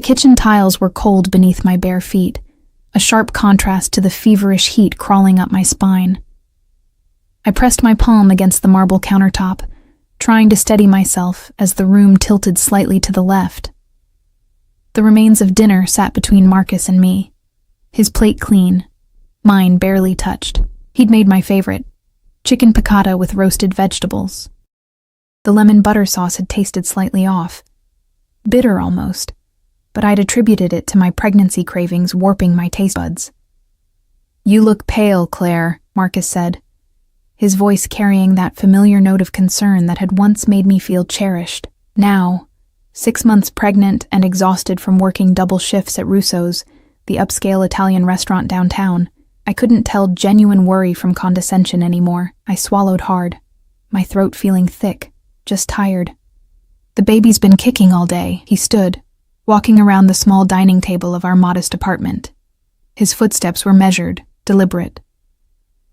kitchen tiles were cold beneath my bare feet, a sharp contrast to the feverish heat crawling up my spine. I pressed my palm against the marble countertop, trying to steady myself as the room tilted slightly to the left. The remains of dinner sat between Marcus and me, his plate clean, mine barely touched. He'd made my favorite, chicken piccata with roasted vegetables. The lemon butter sauce had tasted slightly off, bitter almost, but I'd attributed it to my pregnancy cravings warping my taste buds. "You look pale, Claire," Marcus said, his voice carrying that familiar note of concern that had once made me feel cherished. Now, 6 months pregnant and exhausted from working double shifts at Russo's, the upscale Italian restaurant downtown, I couldn't tell genuine worry from condescension anymore. I swallowed hard, my throat feeling thick, just tired. "The baby's been kicking all day," he stood, walking around the small dining table of our modest apartment. His footsteps were measured, deliberate.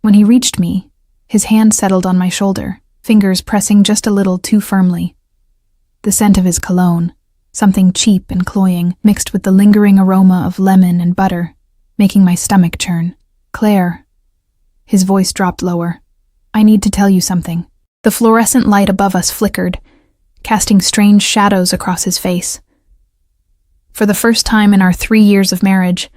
When he reached me, his hand settled on my shoulder, fingers pressing just a little too firmly. The scent of his cologne, something cheap and cloying, mixed with the lingering aroma of lemon and butter, making my stomach churn. "Claire," his voice dropped lower, "I need to tell you something." The fluorescent light above us flickered, casting strange shadows across his face. For the first time in our 3 years of marriage,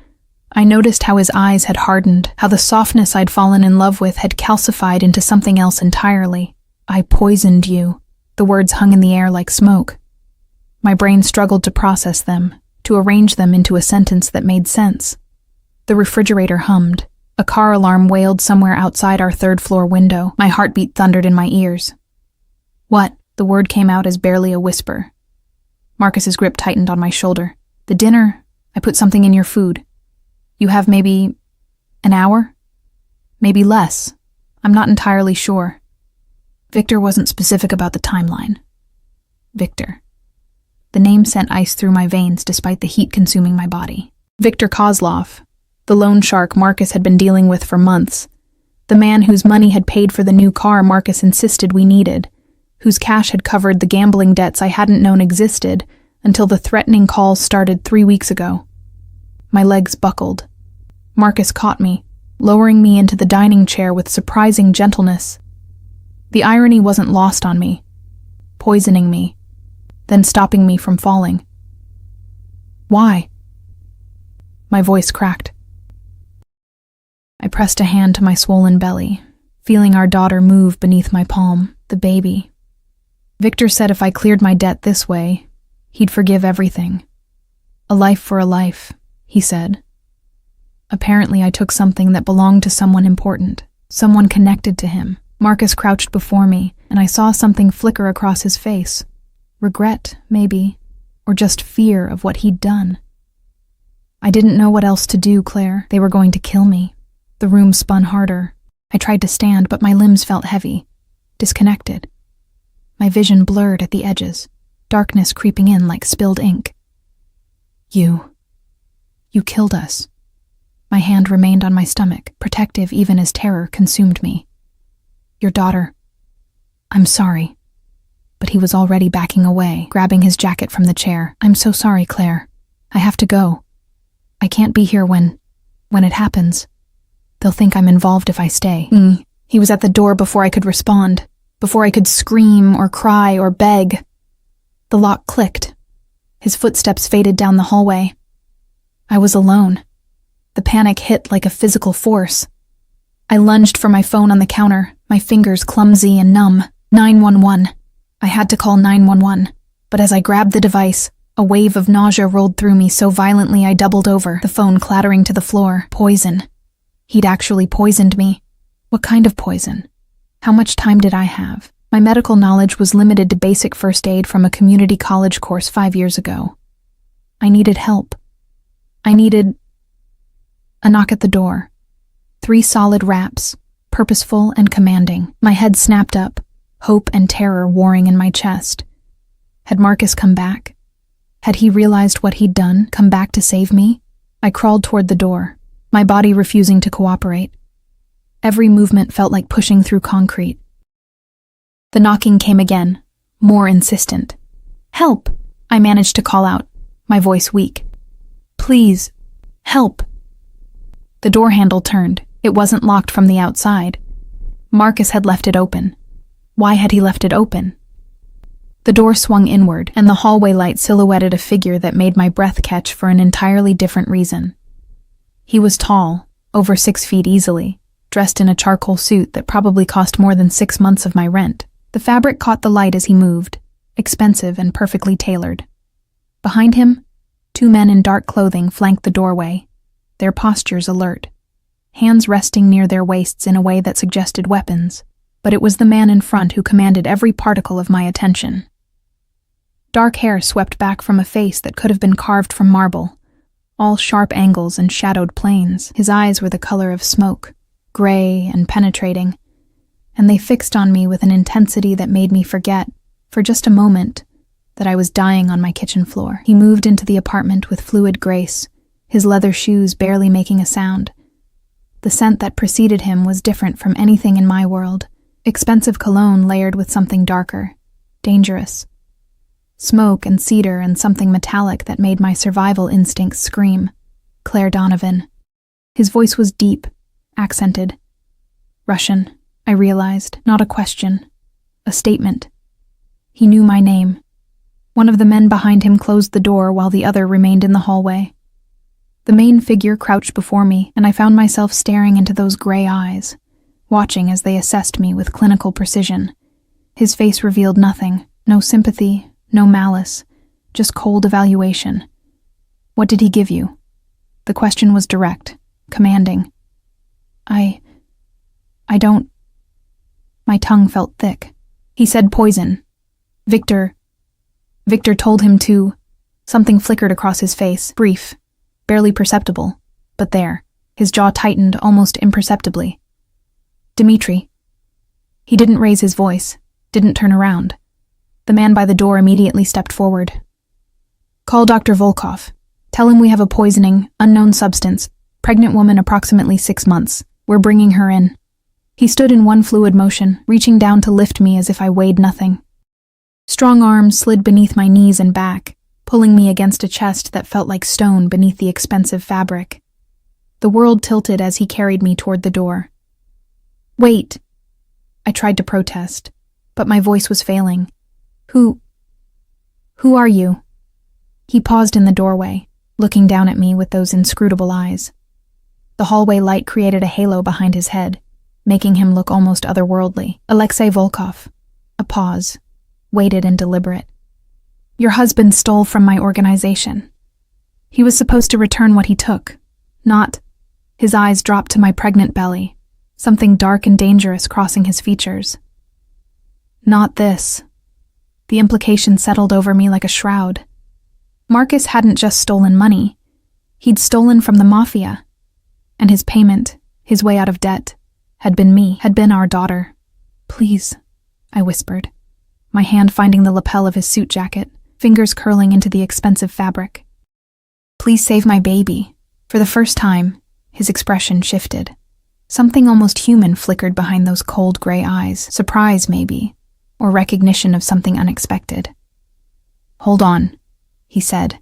I noticed how his eyes had hardened, how the softness I'd fallen in love with had calcified into something else entirely. "I poisoned you." The words hung in the air like smoke. My brain struggled to process them, to arrange them into a sentence that made sense. The refrigerator hummed. A car alarm wailed somewhere outside our third-floor window. My heartbeat thundered in my ears. "What?" The word came out as barely a whisper. Marcus's grip tightened on my shoulder. "The dinner, I put something in your food. You have maybe an hour? Maybe less. I'm not entirely sure." Victor wasn't specific about the timeline. Victor. The name sent ice through my veins despite the heat consuming my body. Victor Kozlov, the loan shark Marcus had been dealing with for months. The man whose money had paid for the new car Marcus insisted we needed, whose cash had covered the gambling debts I hadn't known existed until the threatening calls started 3 weeks ago. My legs buckled. Marcus caught me, lowering me into the dining chair with surprising gentleness. The irony wasn't lost on me. Poisoning me, then stopping me from falling. "Why?" My voice cracked. I pressed a hand to my swollen belly, feeling our daughter move beneath my palm, the baby. Victor said if I cleared my debt this way, he'd forgive everything. "A life for a life," he said. Apparently I took something that belonged to someone important, someone connected to him. Marcus crouched before me, and I saw something flicker across his face. Regret, maybe, or just fear of what he'd done. I didn't know what else to do, Claire. They were going to kill me. The room spun harder. I tried to stand, but my limbs felt heavy, disconnected. My vision blurred at the edges, darkness creeping in like spilled ink. You killed us." My hand remained on my stomach, protective even as terror consumed me. "Your daughter. I'm sorry." But he was already backing away, grabbing his jacket from the chair. "I'm so sorry, Claire. I have to go. I can't be here when it happens. They'll think I'm involved if I stay." He was at the door before I could respond, before I could scream or cry or beg. The lock clicked. His footsteps faded down the hallway. I was alone. The panic hit like a physical force. I lunged for my phone on the counter, my fingers clumsy and numb. 911. I had to call 911, but as I grabbed the device, a wave of nausea rolled through me so violently I doubled over, the phone clattering to the floor. Poison. He'd actually poisoned me. What kind of poison? How much time did I have? My medical knowledge was limited to basic first aid from a community college course 5 years ago. I needed help. I needed... A knock at the door. 3 solid raps, purposeful and commanding. My head snapped up, hope and terror warring in my chest. Had Marcus come back? Had he realized what he'd done, come back to save me? I crawled toward the door, my body refusing to cooperate. Every movement felt like pushing through concrete. The knocking came again, more insistent. "Help!" I managed to call out, my voice weak. Please, help. The door handle turned. It wasn't locked from the outside. Marcus had left it open. Why had he left it open? The door swung inward, and the hallway light silhouetted a figure that made my breath catch for an entirely different reason. He was tall, over 6 feet easily, dressed in a charcoal suit that probably cost more than 6 months of my rent. The fabric caught the light as he moved, expensive and perfectly tailored. Behind him, 2 men in dark clothing flanked the doorway, their postures alert, hands resting near their waists in a way that suggested weapons, but it was the man in front who commanded every particle of my attention. Dark hair swept back from a face that could have been carved from marble, all sharp angles and shadowed planes. His eyes were the color of smoke, gray and penetrating, and they fixed on me with an intensity that made me forget, for just a moment, that I was dying on my kitchen floor. He moved into the apartment with fluid grace, his leather shoes barely making a sound. The scent that preceded him was different from anything in my world, expensive cologne layered with something darker, dangerous. Smoke and cedar and something metallic that made my survival instincts scream. Claire Donovan. His voice was deep, accented. Russian, I realized, not a question, a statement. He knew my name. One of the men behind him closed the door while the other remained in the hallway. The main figure crouched before me, and I found myself staring into those gray eyes, watching as they assessed me with clinical precision. His face revealed nothing, no sympathy, no malice, just cold evaluation. What did he give you? The question was direct, commanding. I don't... My tongue felt thick. He said poison. Victor told him to... Something flickered across his face, brief, barely perceptible, but there. His jaw tightened almost imperceptibly. Dmitri. He didn't raise his voice, didn't turn around. The man by the door immediately stepped forward. Call Dr. Volkov. Tell him we have a poisoning, unknown substance, pregnant woman approximately 6 months. We're bringing her in. He stood in one fluid motion, reaching down to lift me as if I weighed nothing. Strong arms slid beneath my knees and back, pulling me against a chest that felt like stone beneath the expensive fabric. The world tilted as he carried me toward the door. Wait! I tried to protest, but my voice was failing. Who are you? He paused in the doorway, looking down at me with those inscrutable eyes. The hallway light created a halo behind his head, making him look almost otherworldly. Alexei Volkov. A pause, weighted and deliberate. Your husband stole from my organization. He was supposed to return what he took, not... His eyes dropped to my pregnant belly, something dark and dangerous crossing his features. Not this. The implication settled over me like a shroud. Marcus hadn't just stolen money. He'd stolen from the Mafia. And his payment, his way out of debt, had been me, had been our daughter. Please, I whispered, my hand finding the lapel of his suit jacket, fingers curling into the expensive fabric. Please save my baby. For the first time, his expression shifted. Something almost human flickered behind those cold gray eyes, surprise maybe, or recognition of something unexpected. Hold on, he said,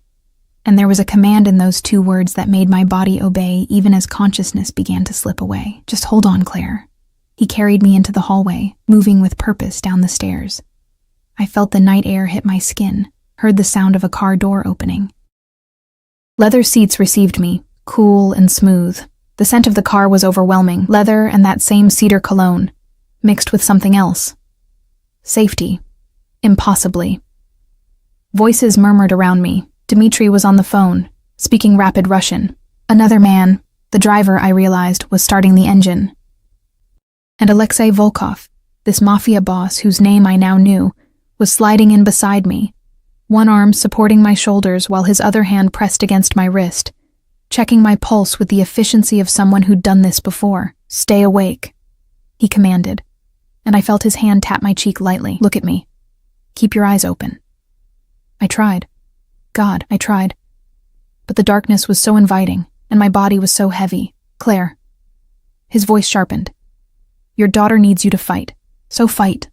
and there was a command in those 2 words that made my body obey even as consciousness began to slip away. Just hold on, Claire. He carried me into the hallway, moving with purpose down the stairs. I felt the night air hit my skin, heard the sound of a car door opening. Leather seats received me, cool and smooth. The scent of the car was overwhelming, leather and that same cedar cologne, mixed with something else. Safety. Impossibly. Voices murmured around me. Dmitri was on the phone, speaking rapid Russian. Another man, the driver, I realized, was starting the engine. And Alexei Volkov, this Mafia boss whose name I now knew, was sliding in beside me, one arm supporting my shoulders while his other hand pressed against my wrist, checking my pulse with the efficiency of someone who'd done this before. Stay awake, he commanded, and I felt his hand tap my cheek lightly. Look at me. Keep your eyes open. I tried. God, I tried. But the darkness was so inviting, and my body was so heavy. Claire. His voice sharpened. Your daughter needs you to fight. So fight.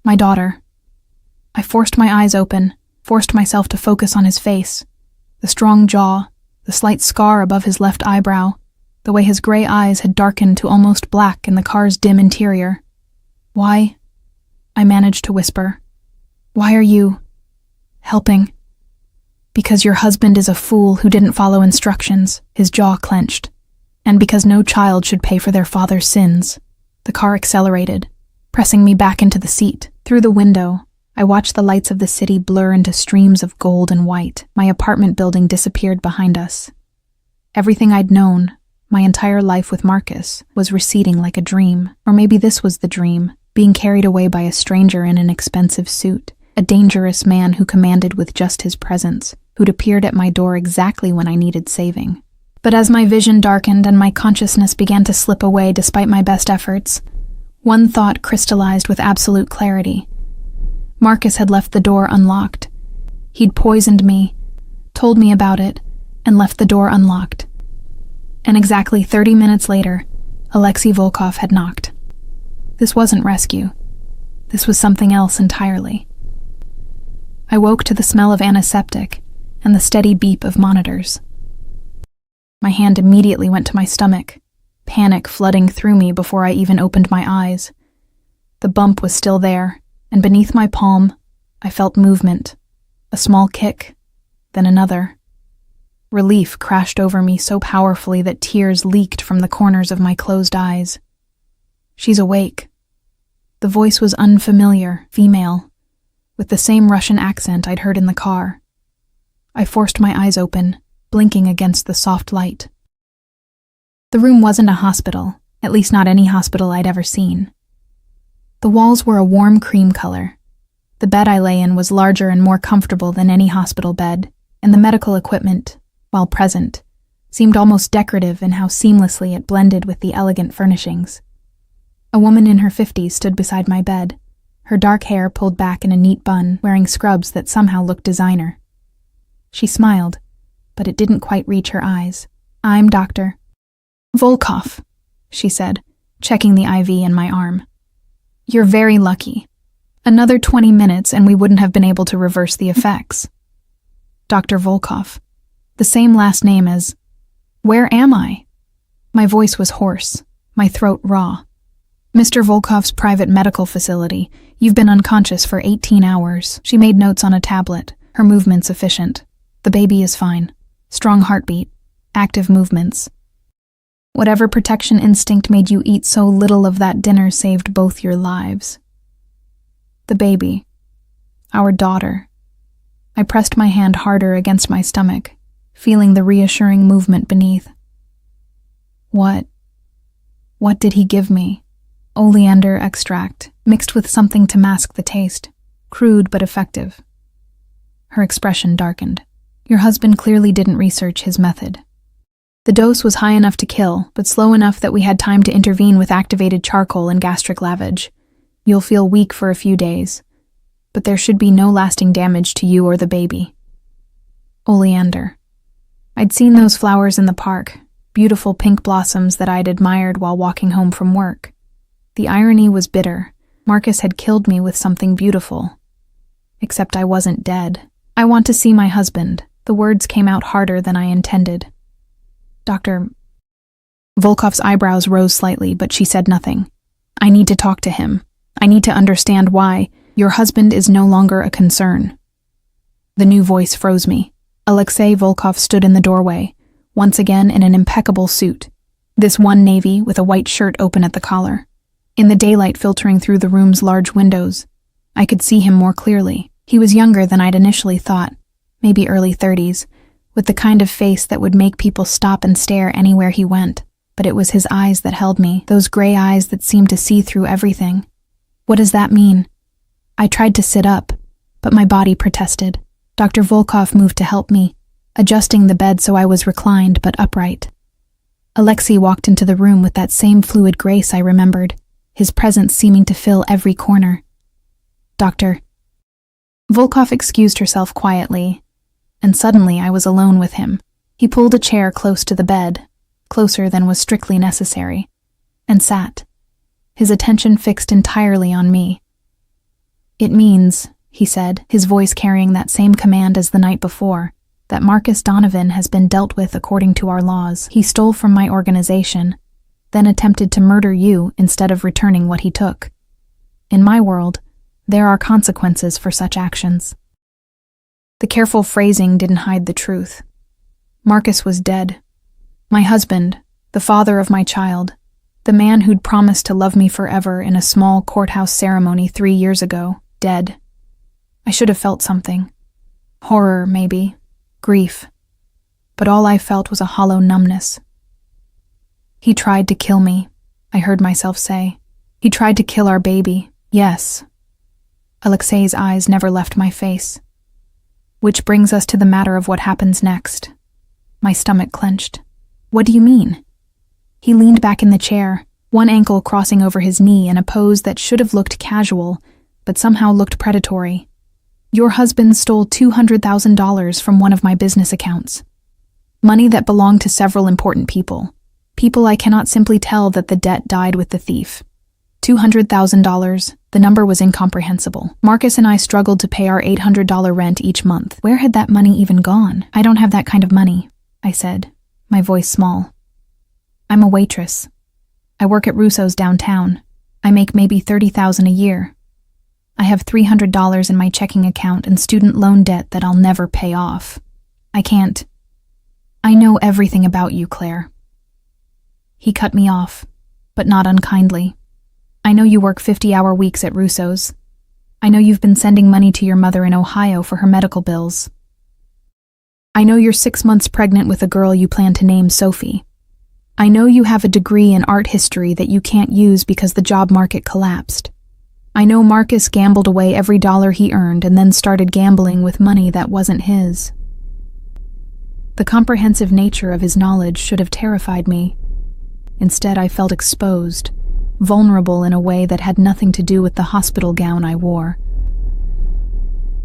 My daughter. I forced my eyes open, forced myself to focus on his face, the strong jaw, the slight scar above his left eyebrow, the way his gray eyes had darkened to almost black in the car's dim interior. "Why?" I managed to whisper. "Why are you helping?" "Because your husband is a fool who didn't follow instructions," his jaw clenched. "And because no child should pay for their father's sins." The car accelerated, pressing me back into the seat. Through the window, I watched the lights of the city blur into streams of gold and white. My apartment building disappeared behind us. Everything I'd known, my entire life with Marcus, was receding like a dream. Or maybe this was the dream, being carried away by a stranger in an expensive suit, a dangerous man who commanded with just his presence, who'd appeared at my door exactly when I needed saving. But as my vision darkened and my consciousness began to slip away despite my best efforts, one thought crystallized with absolute clarity. Marcus had left the door unlocked. He'd poisoned me, told me about it, and left the door unlocked. And exactly 30 minutes later, Alexei Volkov had knocked. This wasn't rescue. This was something else entirely. I woke to the smell of antiseptic and the steady beep of monitors. My hand immediately went to my stomach, panic flooding through me before I even opened my eyes. The bump was still there, and beneath my palm, I felt movement, a small kick, then another. Relief crashed over me so powerfully that tears leaked from the corners of my closed eyes. "She's awake." The voice was unfamiliar, female, with the same Russian accent I'd heard in the car. I forced my eyes open, blinking against the soft light. The room wasn't a hospital, at least not any hospital I'd ever seen. The walls were a warm cream color. The bed I lay in was larger and more comfortable than any hospital bed, and the medical equipment, while present, seemed almost decorative in how seamlessly it blended with the elegant furnishings. A woman in her 50s stood beside my bed, her dark hair pulled back in a neat bun, wearing scrubs that somehow looked designer. She smiled, but it didn't quite reach her eyes. "I'm Dr. Volkov," she said, checking the IV in my arm. "You're very lucky. Another 20 minutes and we wouldn't have been able to reverse the effects." Dr. Volkov. The same last name as... Where am I? My voice was hoarse, my throat raw. "Mr. Volkov's private medical facility. You've been unconscious for 18 hours. She made notes on a tablet, her movements efficient. "The baby is fine. Strong heartbeat. Active movements. Whatever protection instinct made you eat so little of that dinner saved both your lives." The baby. Our daughter. I pressed my hand harder against my stomach, feeling the reassuring movement beneath. What did he give me? Oleander extract, mixed with something to mask the taste. Crude but effective. Her expression darkened. "Your husband clearly didn't research his method. The dose was high enough to kill, but slow enough that we had time to intervene with activated charcoal and gastric lavage. You'll feel weak for a few days, but there should be no lasting damage to you or the baby." Oleander. I'd seen those flowers in the park, beautiful pink blossoms that I'd admired while walking home from work. The irony was bitter. Marcus had killed me with something beautiful. Except I wasn't dead. "I want to see my husband." The words came out harder than I intended. "Dr." Volkov's eyebrows rose slightly, but she said nothing. "I need to talk to him. I need to understand why. Your husband is no longer a concern." The new voice froze me. Alexei Volkov stood in the doorway, once again in an impeccable suit. This one navy with a white shirt open at the collar. In the daylight filtering through the room's large windows, I could see him more clearly. He was younger than I'd initially thought, maybe early 30s, with the kind of face that would make people stop and stare anywhere he went. But it was his eyes that held me, those gray eyes that seemed to see through everything. "What does that mean?" I tried to sit up, but my body protested. Dr. Volkov moved to help me, adjusting the bed so I was reclined but upright. Alexei walked into the room with that same fluid grace I remembered, his presence seeming to fill every corner. "Doctor." Volkov excused herself quietly, and suddenly I was alone with him. He pulled a chair close to the bed, closer than was strictly necessary, and sat, his attention fixed entirely on me. "It means," he said, his voice carrying that same command as the night before, that Marcus Donovan has been dealt with according to our laws. He stole from my organization, then attempted to murder you instead of returning what he took. In my world, there are consequences for such actions." The careful phrasing didn't hide the truth. Marcus was dead. My husband, the father of my child, the man who'd promised to love me forever in a small courthouse ceremony 3 years ago, dead. I should have felt something. Horror, maybe. Grief. But all I felt was a hollow numbness. "He tried to kill me," I heard myself say. "He tried to kill our baby, yes." Alexei's eyes never left my face. Which brings us to the matter of what happens next. My stomach clenched. "What do you mean?" He leaned back in the chair, one ankle crossing over his knee in a pose that should have looked casual, but somehow looked predatory. "Your husband stole $200,000 from one of my business accounts. Money that belonged to several important people. People I cannot simply tell that the debt died with the thief. $200,000, the number was incomprehensible. Marcus and I struggled to pay our $800 rent each month. Where had that money even gone? I don't have that kind of money," I said, my voice small. "I'm a waitress. I work at Russo's downtown. I make maybe $30,000 a year. I have $300 in my checking account and student loan debt that I'll never pay off. I can't. I know everything about you, Claire." He cut me off, but not unkindly. "I know you work 50-hour weeks at Russo's. I know you've been sending money to your mother in Ohio for her medical bills. I know you're 6 months pregnant with a girl you plan to name Sophie. I know you have a degree in art history that you can't use because the job market collapsed. I know Marcus gambled away every dollar he earned and then started gambling with money that wasn't his." The comprehensive nature of his knowledge should have terrified me. Instead, I felt exposed, vulnerable in a way that had nothing to do with the hospital gown I wore.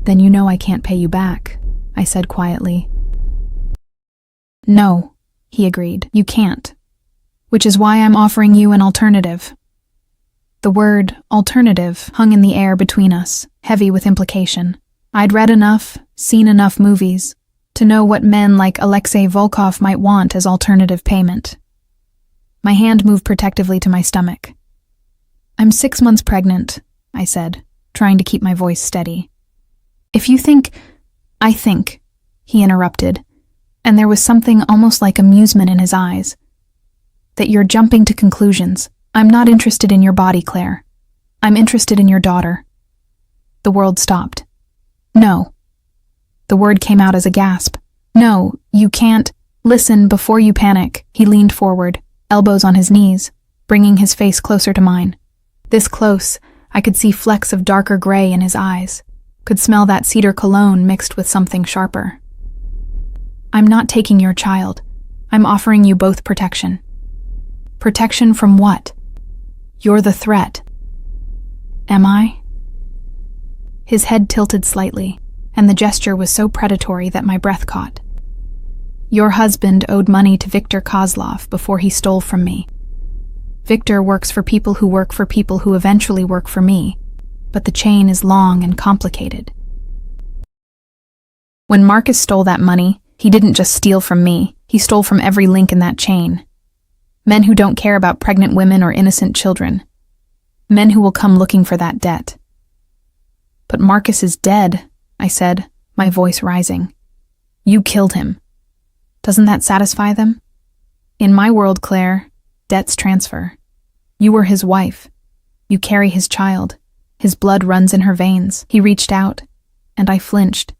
"Then you know I can't pay you back," I said quietly. "No," he agreed, "you can't. Which is why I'm offering you an alternative." The word alternative hung in the air between us, heavy with implication. I'd read enough, seen enough movies, to know what men like Alexei Volkov might want as alternative payment. My hand moved protectively to my stomach. "I'm 6 months pregnant," I said, trying to keep my voice steady. "If you think—" "I think," he interrupted, and there was something almost like amusement in his eyes, "that you're jumping to conclusions. I'm not interested in your body, Claire. I'm interested in your daughter." The world stopped. "No." The word came out as a gasp. "No, you can't. Listen before you panic." He leaned forward, elbows on his knees, bringing his face closer to mine. This close, I could see flecks of darker gray in his eyes, could smell that cedar cologne mixed with something sharper. "I'm not taking your child. I'm offering you both protection." "Protection from what?" "You're the threat." "Am I?" His head tilted slightly, and the gesture was so predatory that my breath caught. "Your husband owed money to Viktor Kozlov before he stole from me. Viktor works for people who work for people who eventually work for me, but the chain is long and complicated. When Marcus stole that money, he didn't just steal from me, he stole from every link in that chain. Men who don't care about pregnant women or innocent children. Men who will come looking for that debt." "But Marcus is dead," I said, my voice rising. "You killed him. Doesn't that satisfy them? In my world, Claire, debts transfer. You were his wife. You carry his child. His blood runs in her veins." He reached out, and I flinched,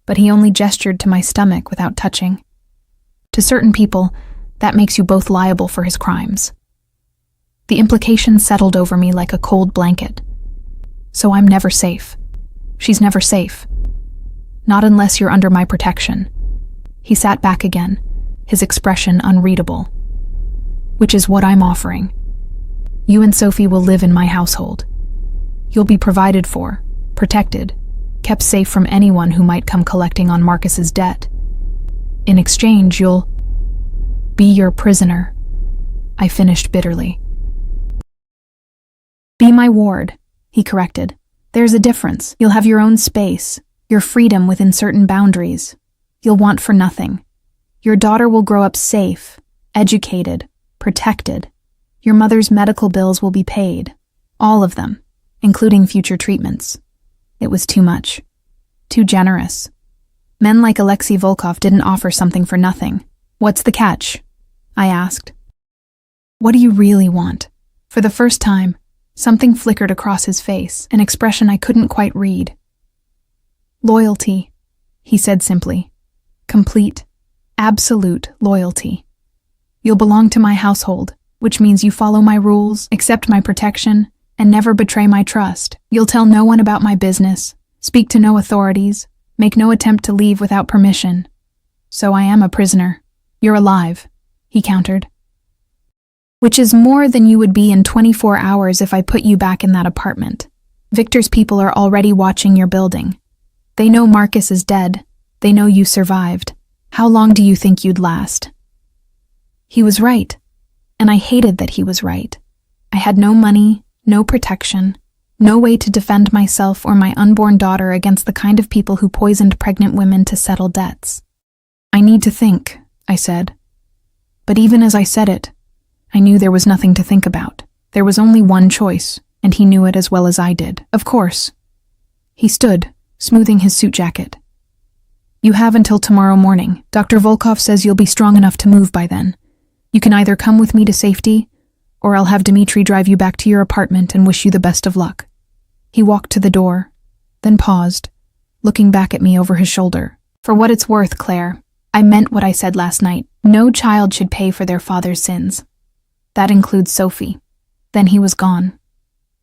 but he only gestured to my stomach without touching. "To certain people, that makes you both liable for his crimes." The implication settled over me like a cold blanket. "So I'm never safe. She's never safe. Not unless you're under my protection." He sat back again, his expression unreadable. "Which is what I'm offering. You and Sophie will live in my household. You'll be provided for, protected, kept safe from anyone who might come collecting on Marcus's debt. In exchange, you'll be your prisoner," I finished bitterly. "Be my ward," he corrected. "There's a difference. You'll have your own space, your freedom within certain boundaries. You'll want for nothing. Your daughter will grow up safe, educated, protected. Your mother's medical bills will be paid. All of them, including future treatments. It was too much. Too generous. Men like Alexei Volkov didn't offer something for nothing. What's the catch? I asked. What do you really want? For the first time, something flickered across his face, an expression I couldn't quite read. Loyalty, he said simply. Complete, absolute loyalty. You'll belong to my household, which means you follow my rules, accept my protection, and never betray my trust. You'll tell no one about my business, speak to no authorities, make no attempt to leave without permission. So I am a prisoner. You're alive, he countered. Which is more than you would be in 24 hours if I put you back in that apartment. Victor's people are already watching your building. They know Marcus is dead. They know you survived. How long do you think you'd last? He was right, and I hated that he was right. I had no money, no protection, no way to defend myself or my unborn daughter against the kind of people who poisoned pregnant women to settle debts. I need to think, I said. But even as I said it, I knew there was nothing to think about. There was only one choice, and he knew it as well as I did. Of course. He stood, smoothing his suit jacket. You have until tomorrow morning. Dr. Volkov says you'll be strong enough to move by then. You can either come with me to safety, or I'll have Dmitri drive you back to your apartment and wish you the best of luck. He walked to the door, then paused, looking back at me over his shoulder. For what it's worth, Claire, I meant what I said last night. No child should pay for their father's sins. That includes Sophie. Then he was gone,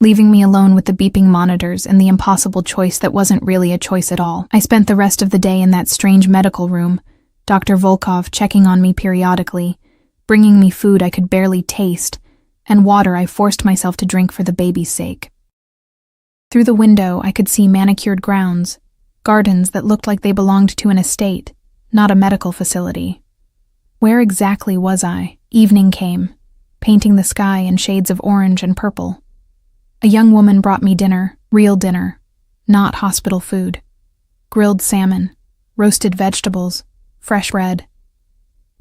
leaving me alone with the beeping monitors and the impossible choice that wasn't really a choice at all. I spent the rest of the day in that strange medical room, Dr. Volkov checking on me periodically, bringing me food I could barely taste, and water I forced myself to drink for the baby's sake. Through the window, I could see manicured grounds, gardens that looked like they belonged to an estate, not a medical facility. Where exactly was I? Evening came, painting the sky in shades of orange and purple. A young woman brought me dinner, real dinner, not hospital food. Grilled salmon, roasted vegetables, fresh bread.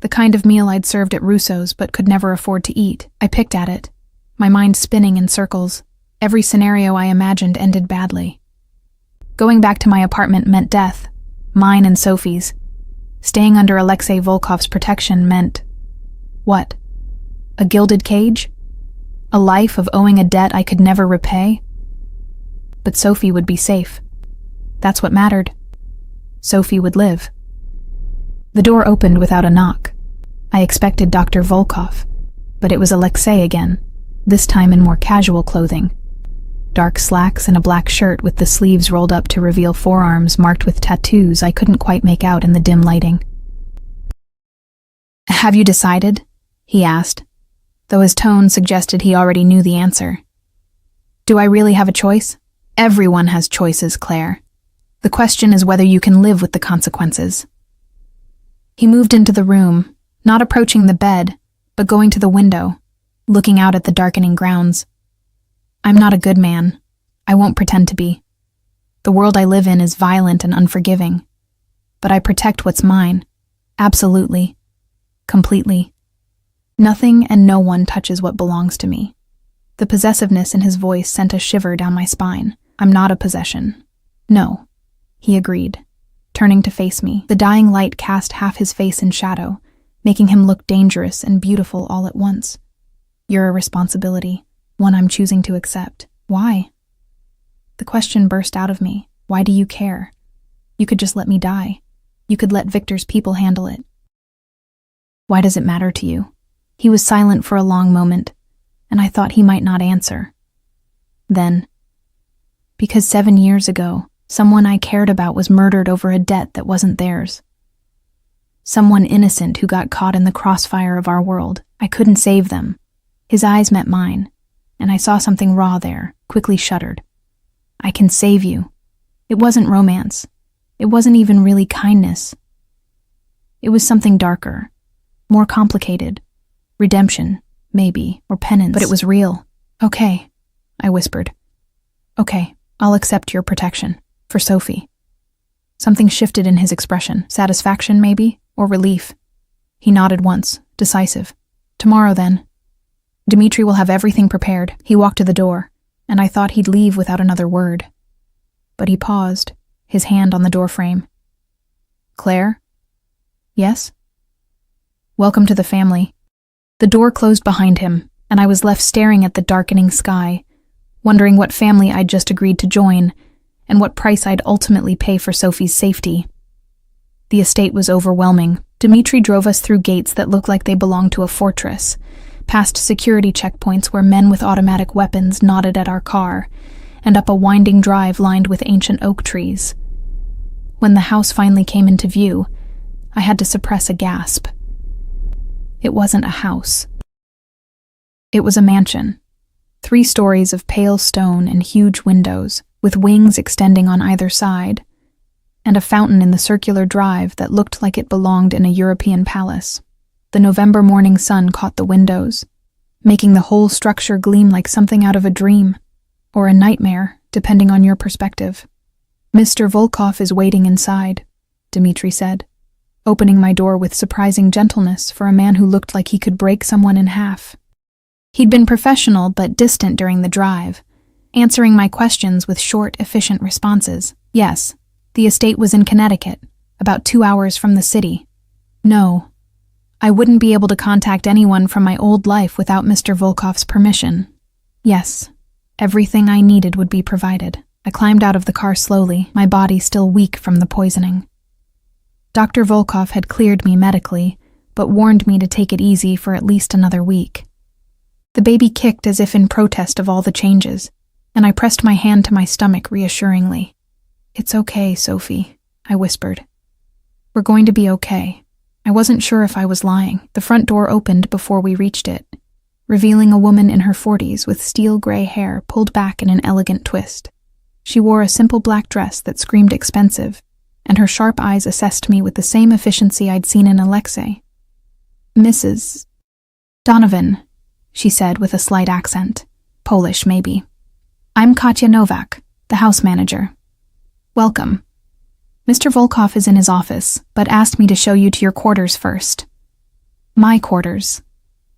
The kind of meal I'd served at Russo's but could never afford to eat. I picked at it, my mind spinning in circles. Every scenario I imagined ended badly. Going back to my apartment meant death, mine and Sophie's. Staying under Alexei Volkov's protection meant... what? A gilded cage? A life of owing a debt I could never repay? But Sophie would be safe. That's what mattered. Sophie would live. The door opened without a knock. I expected Dr. Volkov, but it was Alexei again, this time in more casual clothing. Dark slacks and a black shirt with the sleeves rolled up to reveal forearms marked with tattoos I couldn't quite make out in the dim lighting. Have you decided? He asked, though his tone suggested he already knew the answer. Do I really have a choice? Everyone has choices, Claire. The question is whether you can live with the consequences. He moved into the room, not approaching the bed, but going to the window, looking out at the darkening grounds. I'm not a good man. I won't pretend to be. The world I live in is violent and unforgiving. But I protect what's mine. Absolutely. Completely. Nothing and no one touches what belongs to me. The possessiveness in his voice sent a shiver down my spine. I'm not a possession. No, he agreed, turning to face me. The dying light cast half his face in shadow, making him look dangerous and beautiful all at once. You're a responsibility, one I'm choosing to accept. Why? The question burst out of me. Why do you care? You could just let me die. You could let Victor's people handle it. Why does it matter to you? He was silent for a long moment, and I thought he might not answer. Then, because 7 years ago, someone I cared about was murdered over a debt that wasn't theirs. Someone innocent who got caught in the crossfire of our world. I couldn't save them. His eyes met mine, and I saw something raw there, quickly shuddered. I can save you. It wasn't romance. It wasn't even really kindness. It was something darker, more complicated. Redemption, maybe, or penance. But it was real. Okay, I whispered. Okay, I'll accept your protection. For Sophie. Something shifted in his expression. Satisfaction, maybe? Or relief? He nodded once, decisive. Tomorrow, then. Dmitri will have everything prepared. He walked to the door, and I thought he'd leave without another word. But he paused, his hand on the doorframe. Claire? Yes? Welcome to the family. The door closed behind him, and I was left staring at the darkening sky, wondering what family I'd just agreed to join, and what price I'd ultimately pay for Sophie's safety. The estate was overwhelming. Dmitri drove us through gates that looked like they belonged to a fortress, past security checkpoints where men with automatic weapons nodded at our car, and up a winding drive lined with ancient oak trees. When the house finally came into view, I had to suppress a gasp. It wasn't a house. It was a mansion. 3 stories of pale stone and huge windows, with wings extending on either side, and a fountain in the circular drive that looked like it belonged in a European palace. The November morning sun caught the windows, making the whole structure gleam like something out of a dream, or a nightmare, depending on your perspective. Mr. Volkov is waiting inside, Dmitri said, opening my door with surprising gentleness for a man who looked like he could break someone in half. He'd been professional but distant during the drive, answering my questions with short, efficient responses. Yes, the estate was in Connecticut, about 2 hours from the city. No, I wouldn't be able to contact anyone from my old life without Mr. Volkov's permission. Yes, everything I needed would be provided. I climbed out of the car slowly, my body still weak from the poisoning. Dr. Volkov had cleared me medically, but warned me to take it easy for at least another week. The baby kicked as if in protest of all the changes, and I pressed my hand to my stomach reassuringly. It's okay, Sophie, I whispered. We're going to be okay. I wasn't sure if I was lying. The front door opened before we reached it, revealing a woman in her 40s with steel gray hair pulled back in an elegant twist. She wore a simple black dress that screamed expensive, and her sharp eyes assessed me with the same efficiency I'd seen in Alexei. Mrs. Donovan, she said with a slight accent. Polish, maybe. I'm Katya Novak, the house manager. Welcome. Mr. Volkov is in his office, but asked me to show you to your quarters first. My quarters.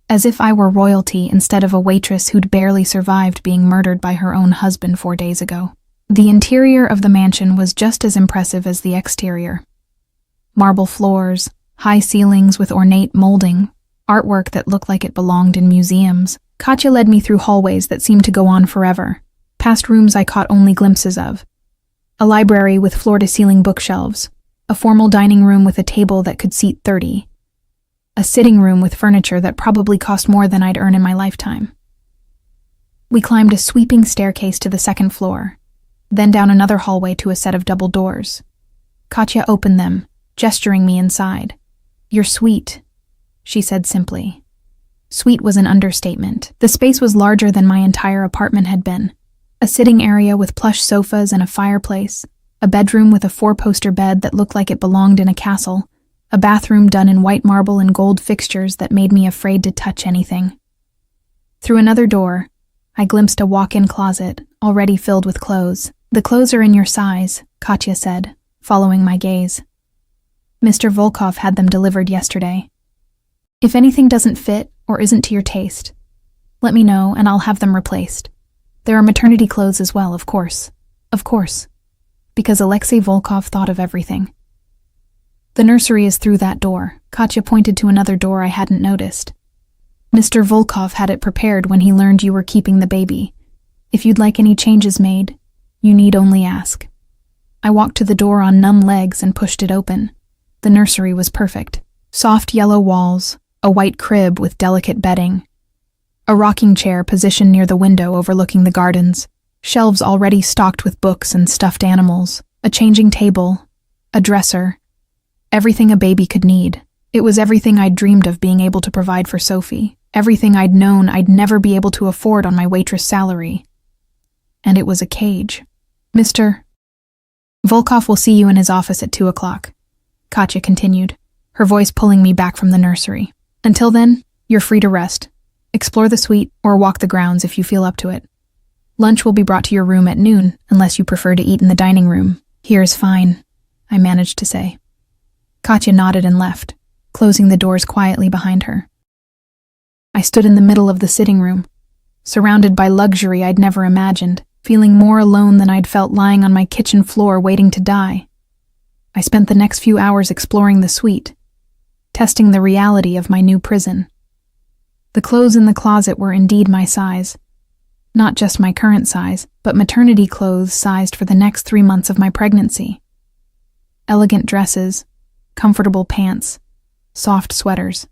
As if I were royalty instead of a waitress who'd barely survived being murdered by her own husband 4 days ago. The interior of the mansion was just as impressive as the exterior. Marble floors, high ceilings with ornate molding, artwork that looked like it belonged in museums. Katya led me through hallways that seemed to go on forever, past rooms I caught only glimpses of. A library with floor-to-ceiling bookshelves, a formal dining room with a table that could seat 30, a sitting room with furniture that probably cost more than I'd earn in my lifetime. We climbed a sweeping staircase to the 2nd floor, then down another hallway to a set of double doors. Katya opened them, gesturing me inside. You're sweet, she said simply. Sweet was an understatement. The space was larger than my entire apartment had been. A sitting area with plush sofas and a fireplace, a bedroom with a 4-poster bed that looked like it belonged in a castle, a bathroom done in white marble and gold fixtures that made me afraid to touch anything. Through another door, I glimpsed a walk-in closet, already filled with clothes. The clothes are in your size, Katya said, following my gaze. Mr. Volkov had them delivered yesterday. If anything doesn't fit or isn't to your taste, let me know and I'll have them replaced. There are maternity clothes as well, of course. Of course. Because Alexei Volkov thought of everything. The nursery is through that door. Katya pointed to another door I hadn't noticed. Mr. Volkov had it prepared when he learned you were keeping the baby. If you'd like any changes made, you need only ask. I walked to the door on numb legs and pushed it open. The nursery was perfect. Soft yellow walls, a white crib with delicate bedding, a rocking chair positioned near the window overlooking the gardens, shelves already stocked with books and stuffed animals, a changing table, a dresser, everything a baby could need. It was everything I'd dreamed of being able to provide for Sophie, everything I'd known I'd never be able to afford on my waitress salary. And it was a cage. Mr. Volkov will see you in his office at 2 o'clock, Katya continued, her voice pulling me back from the nursery. Until then, you're free to rest. Explore the suite or walk the grounds if you feel up to it. Lunch will be brought to your room at noon, unless you prefer to eat in the dining room. Here is fine. I managed to say. Katya nodded and left, closing the doors quietly behind her. I stood in the middle of the sitting room, surrounded by luxury I'd never imagined, feeling more alone than I'd felt lying on my kitchen floor waiting to die. I spent the next few hours exploring the suite, testing the reality of my new prison. The clothes in the closet were indeed my size. Not just my current size, but maternity clothes sized for the next 3 months of my pregnancy. Elegant dresses, comfortable pants, soft sweaters.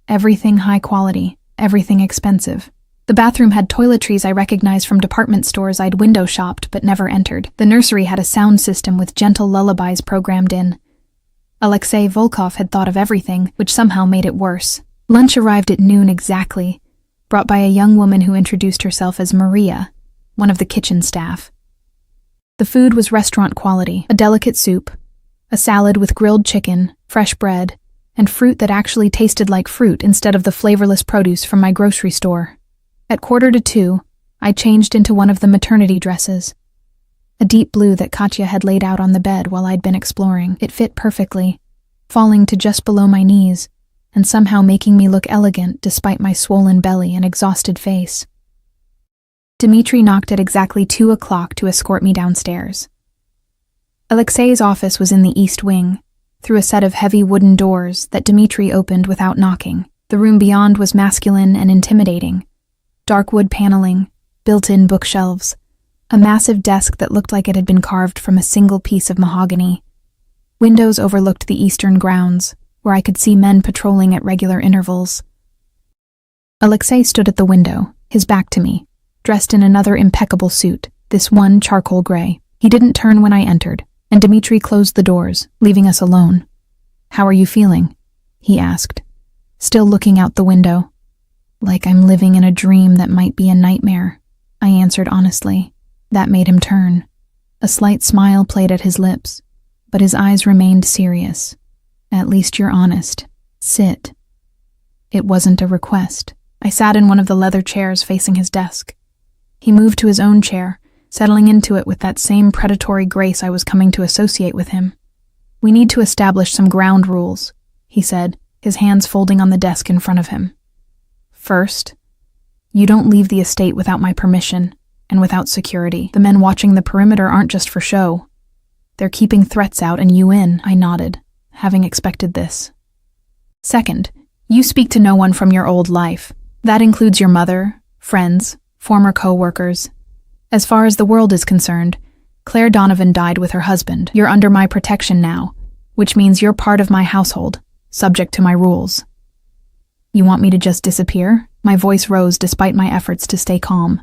Everything high quality, everything expensive. The bathroom had toiletries I recognized from department stores I'd window shopped but never entered. The nursery had a sound system with gentle lullabies programmed in. Alexei Volkov had thought of everything, which somehow made it worse. Lunch arrived at noon exactly, brought by a young woman who introduced herself as Maria, one of the kitchen staff. The food was restaurant quality, a delicate soup, a salad with grilled chicken, fresh bread, and fruit that actually tasted like fruit instead of the flavorless produce from my grocery store. At 1:45, I changed into one of the maternity dresses, a deep blue that Katya had laid out on the bed while I'd been exploring. It fit perfectly, falling to just below my knees, and somehow making me look elegant despite my swollen belly and exhausted face. Dmitri knocked at exactly 2 o'clock to escort me downstairs. Alexei's office was in the east wing, through a set of heavy wooden doors that Dmitri opened without knocking. The room beyond was masculine and intimidating. Dark wood paneling, built-in bookshelves, a massive desk that looked like it had been carved from a single piece of mahogany. Windows overlooked the eastern grounds, where I could see men patrolling at regular intervals. Alexei stood at the window, his back to me, dressed in another impeccable suit, this one charcoal gray. He didn't turn when I entered, and Dmitri closed the doors, leaving us alone. "How are you feeling?" he asked, still looking out the window. "Like I'm living in a dream that might be a nightmare," I answered honestly. That made him turn. A slight smile played at his lips, but his eyes remained serious. "At least you're honest. Sit." It wasn't a request. I sat in one of the leather chairs facing his desk. He moved to his own chair, settling into it with that same predatory grace I was coming to associate with him. "We need to establish some ground rules," he said, his hands folding on the desk in front of him. "First, you don't leave the estate without my permission and without security. The men watching the perimeter aren't just for show. They're keeping threats out and you in." I nodded, having expected this. "Second, you speak to no one from your old life. That includes your mother, friends, former co-workers. As far as the world is concerned, Claire Donovan died with her husband. You're under my protection now, which means you're part of my household, subject to my rules." "You want me to just disappear?" My voice rose despite my efforts to stay calm.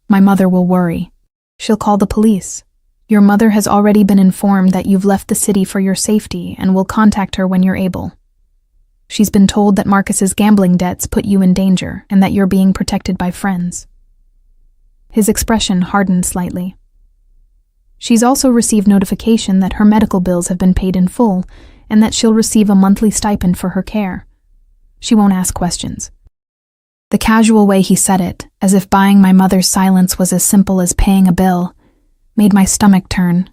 "My mother will worry. She'll call the police. Your mother has already been informed that you've left the city for your safety and will contact her when you're able. She's been told that Marcus's gambling debts put you in danger and that you're being protected by friends." His expression hardened slightly. "She's also received notification that her medical bills have been paid in full and that she'll receive a monthly stipend for her care. She won't ask questions." The casual way he said it, as if buying my mother's silence was as simple as paying a bill, made my stomach turn.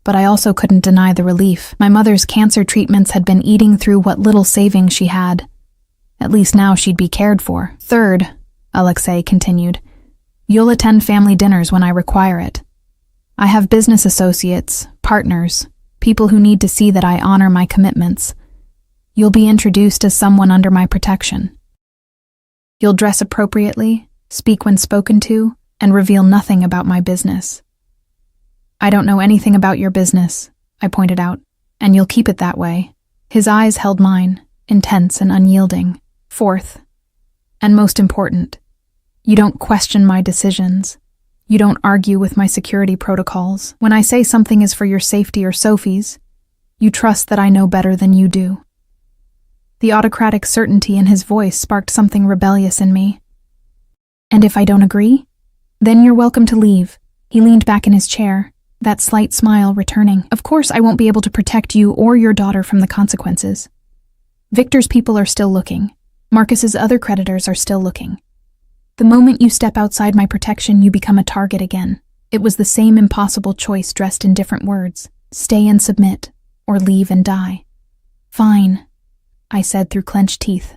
But I also couldn't deny the relief. My mother's cancer treatments had been eating through what little savings she had. At least now she'd be cared for. "Third," Alexei continued, "you'll attend family dinners when I require it. I have business associates, partners, people who need to see that I honor my commitments. You'll be introduced as someone under my protection. You'll dress appropriately, speak when spoken to, and reveal nothing about my business." "I don't know anything about your business," I pointed out, "and you'll keep it that way." His eyes held mine, intense and unyielding. "Fourth, and most important, you don't question my decisions. You don't argue with my security protocols. When I say something is for your safety or Sophie's, you trust that I know better than you do." The autocratic certainty in his voice sparked something rebellious in me. "And if I don't agree? Then you're welcome to leave." He leaned back in his chair, that slight smile returning. "Of course I won't be able to protect you or your daughter from the consequences. Victor's people are still looking. Marcus's other creditors are still looking. The moment you step outside my protection, you become a target again." It was the same impossible choice dressed in different words. Stay and submit, or leave and die. Fine, I said through clenched teeth.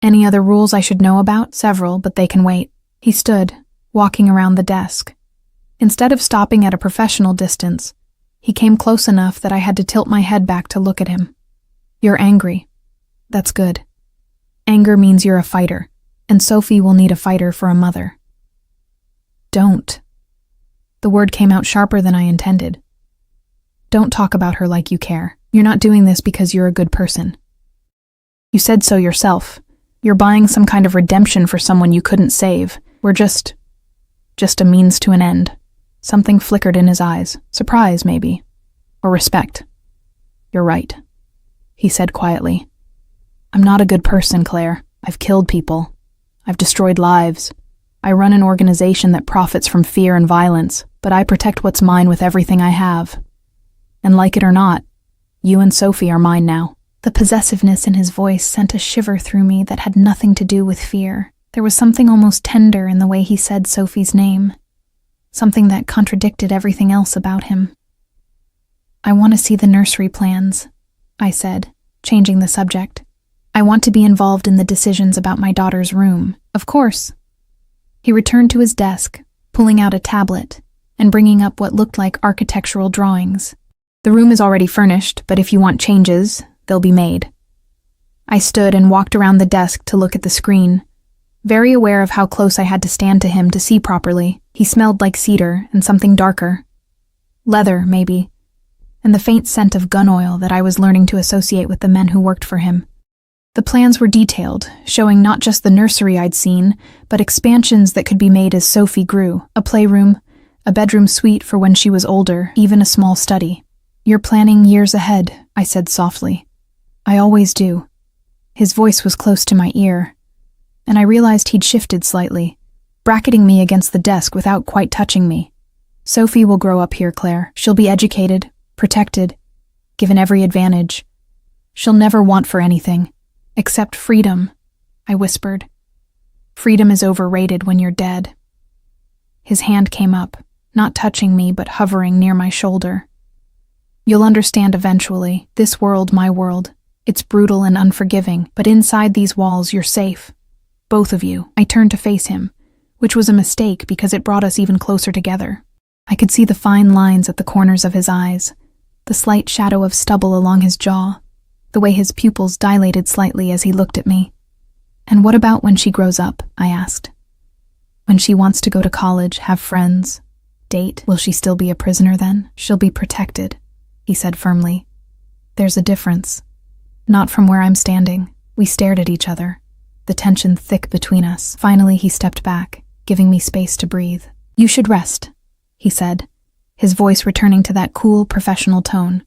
Any other rules I should know about? Several, but they can wait. He stood, walking around the desk. Instead of stopping at a professional distance, he came close enough that I had to tilt my head back to look at him. You're angry. That's good. Anger means you're a fighter, and Sophie will need a fighter for a mother. Don't. The word came out sharper than I intended. Don't talk about her like you care. You're not doing this because you're a good person. You said so yourself. You're buying some kind of redemption for someone you couldn't save. We're just a means to an end. Something flickered in his eyes. Surprise, maybe. Or respect. You're right, he said quietly. I'm not a good person, Claire. I've killed people. I've destroyed lives. I run an organization that profits from fear and violence, but I protect what's mine with everything I have. And like it or not, you and Sophie are mine now. The possessiveness in his voice sent a shiver through me that had nothing to do with fear. There was something almost tender in the way he said Sophie's name, something that contradicted everything else about him. I want to see the nursery plans, I said, changing the subject. I want to be involved in the decisions about my daughter's room. Of course. He returned to his desk, pulling out a tablet and bringing up what looked like architectural drawings. The room is already furnished, but if you want changes, they'll be made. I stood and walked around the desk to look at the screen, very aware of how close I had to stand to him to see properly. He smelled like cedar and something darker. Leather, maybe, and the faint scent of gun oil that I was learning to associate with the men who worked for him. The plans were detailed, showing not just the nursery I'd seen, but expansions that could be made as Sophie grew. A playroom, a bedroom suite for when she was older, even a small study. You're planning years ahead, I said softly. I always do. His voice was close to my ear, and I realized he'd shifted slightly, bracketing me against the desk without quite touching me. Sophie will grow up here, Claire. She'll be educated, protected, given every advantage. She'll never want for anything. Except freedom, I whispered. Freedom is overrated when you're dead. His hand came up, not touching me but hovering near my shoulder. You'll understand eventually. This world, my world. It's brutal and unforgiving, but inside these walls you're safe. Both of you. I turned to face him, which was a mistake because it brought us even closer together. I could see the fine lines at the corners of his eyes, the slight shadow of stubble along his jaw, the way his pupils dilated slightly as he looked at me. And what about when she grows up? I asked. When she wants to go to college, have friends, date, will she still be a prisoner then? She'll be protected, he said firmly. There's a difference. Not from where I'm standing. We stared at each other, the tension thick between us. Finally, he stepped back, giving me space to breathe. You should rest, he said, his voice returning to that cool, professional tone.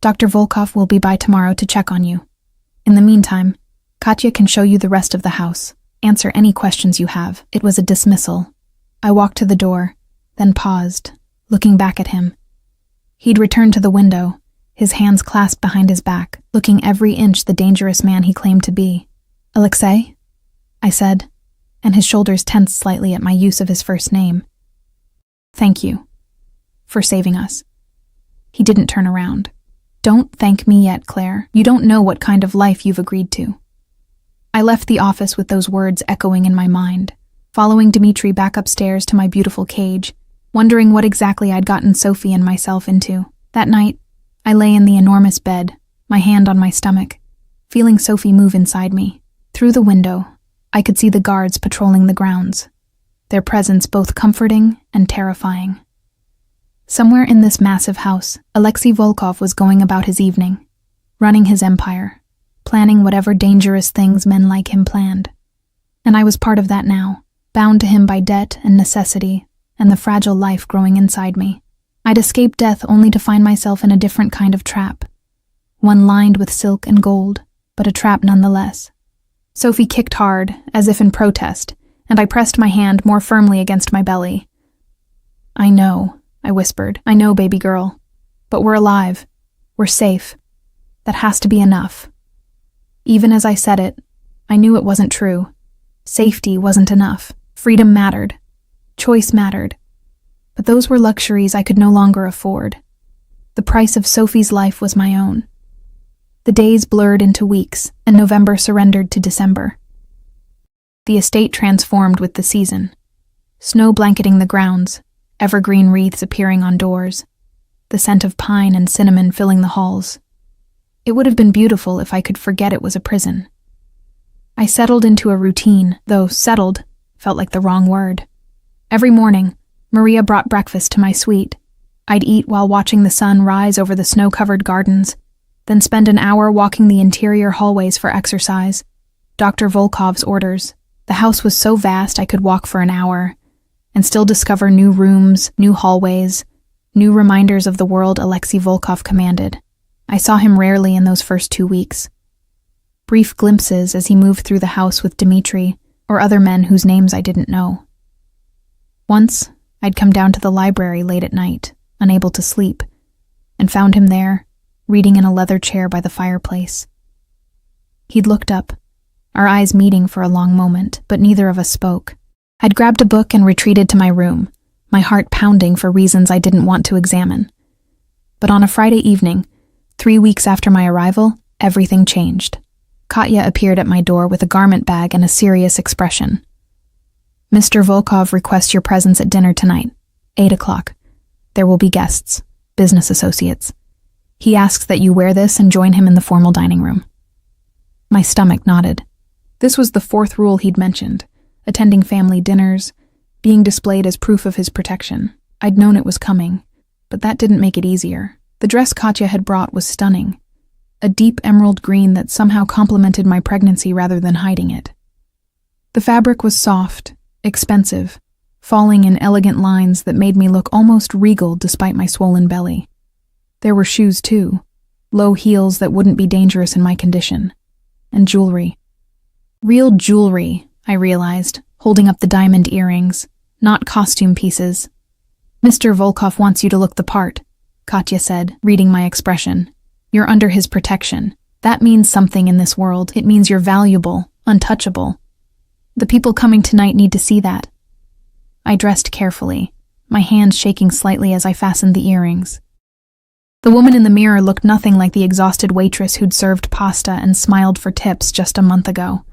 Dr. Volkov will be by tomorrow to check on you. In the meantime, Katya can show you the rest of the house, answer any questions you have. It was a dismissal. I walked to the door, then paused, looking back at him. He'd returned to the window, his hands clasped behind his back, looking every inch the dangerous man he claimed to be. Alexei? I said, and his shoulders tensed slightly at my use of his first name. Thank you. For saving us. He didn't turn around. Don't thank me yet, Claire. You don't know what kind of life you've agreed to. I left the office with those words echoing in my mind, following Dmitri back upstairs to my beautiful cage, wondering what exactly I'd gotten Sophie and myself into. That night, I lay in the enormous bed, my hand on my stomach, feeling Sophie move inside me. Through the window, I could see the guards patrolling the grounds, their presence both comforting and terrifying. Somewhere in this massive house, Alexei Volkov was going about his evening, running his empire, planning whatever dangerous things men like him planned. And I was part of that now, bound to him by debt and necessity and the fragile life growing inside me. I'd escaped death only to find myself in a different kind of trap, one lined with silk and gold, but a trap nonetheless. Sophie kicked hard, as if in protest, and I pressed my hand more firmly against my belly. I know, I whispered. I know, baby girl. But we're alive. We're safe. That has to be enough. Even as I said it, I knew it wasn't true. Safety wasn't enough. Freedom mattered. Choice mattered. But those were luxuries I could no longer afford. The price of Sophie's life was my own. The days blurred into weeks, and November surrendered to December. The estate transformed with the season. Snow blanketing the grounds, evergreen wreaths appearing on doors, the scent of pine and cinnamon filling the halls. It would have been beautiful if I could forget it was a prison. I settled into a routine, though settled felt like the wrong word. Every morning, Maria brought breakfast to my suite. I'd eat while watching the sun rise over the snow-covered gardens, then spend an hour walking the interior hallways for exercise. Dr. Volkov's orders. The house was so vast I could walk for an hour and still discover new rooms, new hallways, new reminders of the world Alexei Volkov commanded. I saw him rarely in those first 2 weeks. Brief glimpses as he moved through the house with Dmitri or other men whose names I didn't know. Once, I'd come down to the library late at night, unable to sleep, and found him there, reading in a leather chair by the fireplace. He'd looked up, our eyes meeting for a long moment, but neither of us spoke. I'd grabbed a book and retreated to my room, my heart pounding for reasons I didn't want to examine. But on a Friday evening, 3 weeks after my arrival, everything changed. Katya appeared at my door with a garment bag and a serious expression. "Mr. Volkov requests your presence at dinner tonight, 8 o'clock. There will be guests, business associates. He asks that you wear this and join him in the formal dining room." My stomach nodded. This was the 4th rule he'd mentioned, attending family dinners, being displayed as proof of his protection. I'd known it was coming, but that didn't make it easier. The dress Katya had brought was stunning, a deep emerald green that somehow complemented my pregnancy rather than hiding it. The fabric was soft, expensive, falling in elegant lines that made me look almost regal despite my swollen belly. There were shoes too, low heels that wouldn't be dangerous in my condition, and jewelry. Real jewelry, I realized, holding up the diamond earrings, not costume pieces. "Mr. Volkov wants you to look the part," Katya said, reading my expression. "You're under his protection. That means something in this world. It means you're valuable, untouchable. The people coming tonight need to see that." I dressed carefully, my hands shaking slightly as I fastened the earrings. The woman in the mirror looked nothing like the exhausted waitress who'd served pasta and smiled for tips just a month ago.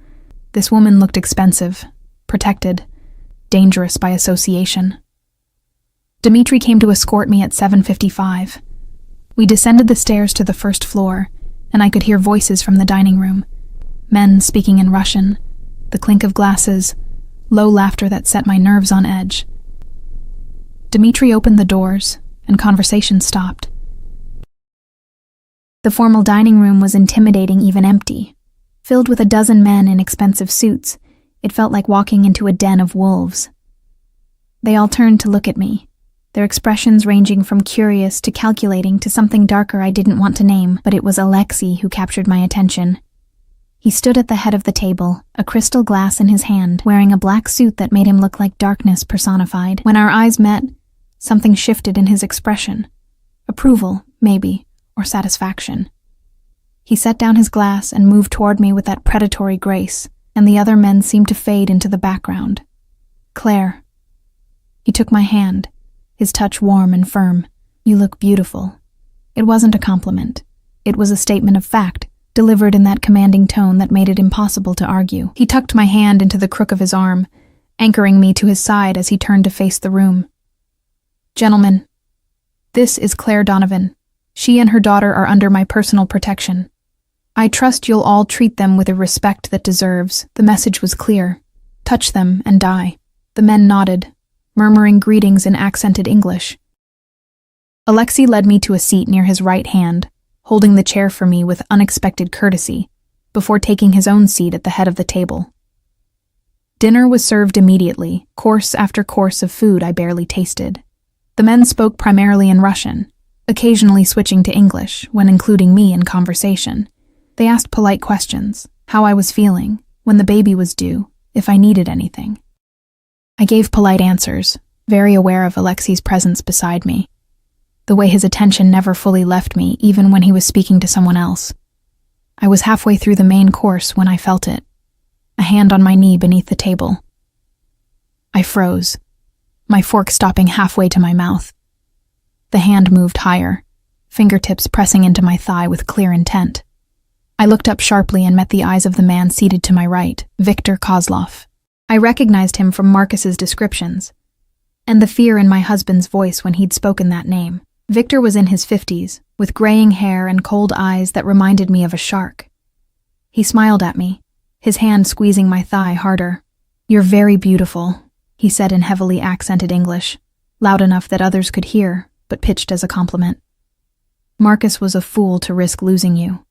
This woman looked expensive, protected, dangerous by association. Dmitri came to escort me at 7:55. We descended the stairs to the first floor, and I could hear voices from the dining room, men speaking in Russian, the clink of glasses, low laughter that set my nerves on edge. Dmitri opened the doors, and conversation stopped. The formal dining room was intimidating, even empty. Filled with a dozen men in expensive suits, it felt like walking into a den of wolves. They all turned to look at me, their expressions ranging from curious to calculating to something darker I didn't want to name, but it was Alexei who captured my attention. He stood at the head of the table, a crystal glass in his hand, wearing a black suit that made him look like darkness personified. When our eyes met, something shifted in his expression. Approval, maybe, or satisfaction. He set down his glass and moved toward me with that predatory grace, and the other men seemed to fade into the background. "Claire." He took my hand, his touch warm and firm. "You look beautiful." It wasn't a compliment. It was a statement of fact, delivered in that commanding tone that made it impossible to argue. He tucked my hand into the crook of his arm, anchoring me to his side as he turned to face the room. "Gentlemen, this is Claire Donovan. She and her daughter are under my personal protection. I trust you'll all treat them with a respect that deserves." The message was clear. Touch them and die. The men nodded, murmuring greetings in accented English. Alexei led me to a seat near his right hand, holding the chair for me with unexpected courtesy, before taking his own seat at the head of the table. Dinner was served immediately, course after course of food I barely tasted. The men spoke primarily in Russian, occasionally switching to English when including me in conversation. They asked polite questions, how I was feeling, when the baby was due, if I needed anything. I gave polite answers, very aware of Alexei's presence beside me, the way his attention never fully left me even when he was speaking to someone else. I was halfway through the main course when I felt it, a hand on my knee beneath the table. I froze, my fork stopping halfway to my mouth. The hand moved higher, fingertips pressing into my thigh with clear intent. I looked up sharply and met the eyes of the man seated to my right, Viktor Kozlov. I recognized him from Marcus's descriptions, and the fear in my husband's voice when he'd spoken that name. Viktor was in his 50s, with graying hair and cold eyes that reminded me of a shark. He smiled at me, his hand squeezing my thigh harder. "You're very beautiful," he said in heavily accented English, loud enough that others could hear, but pitched as a compliment. "Marcus was a fool to risk losing you."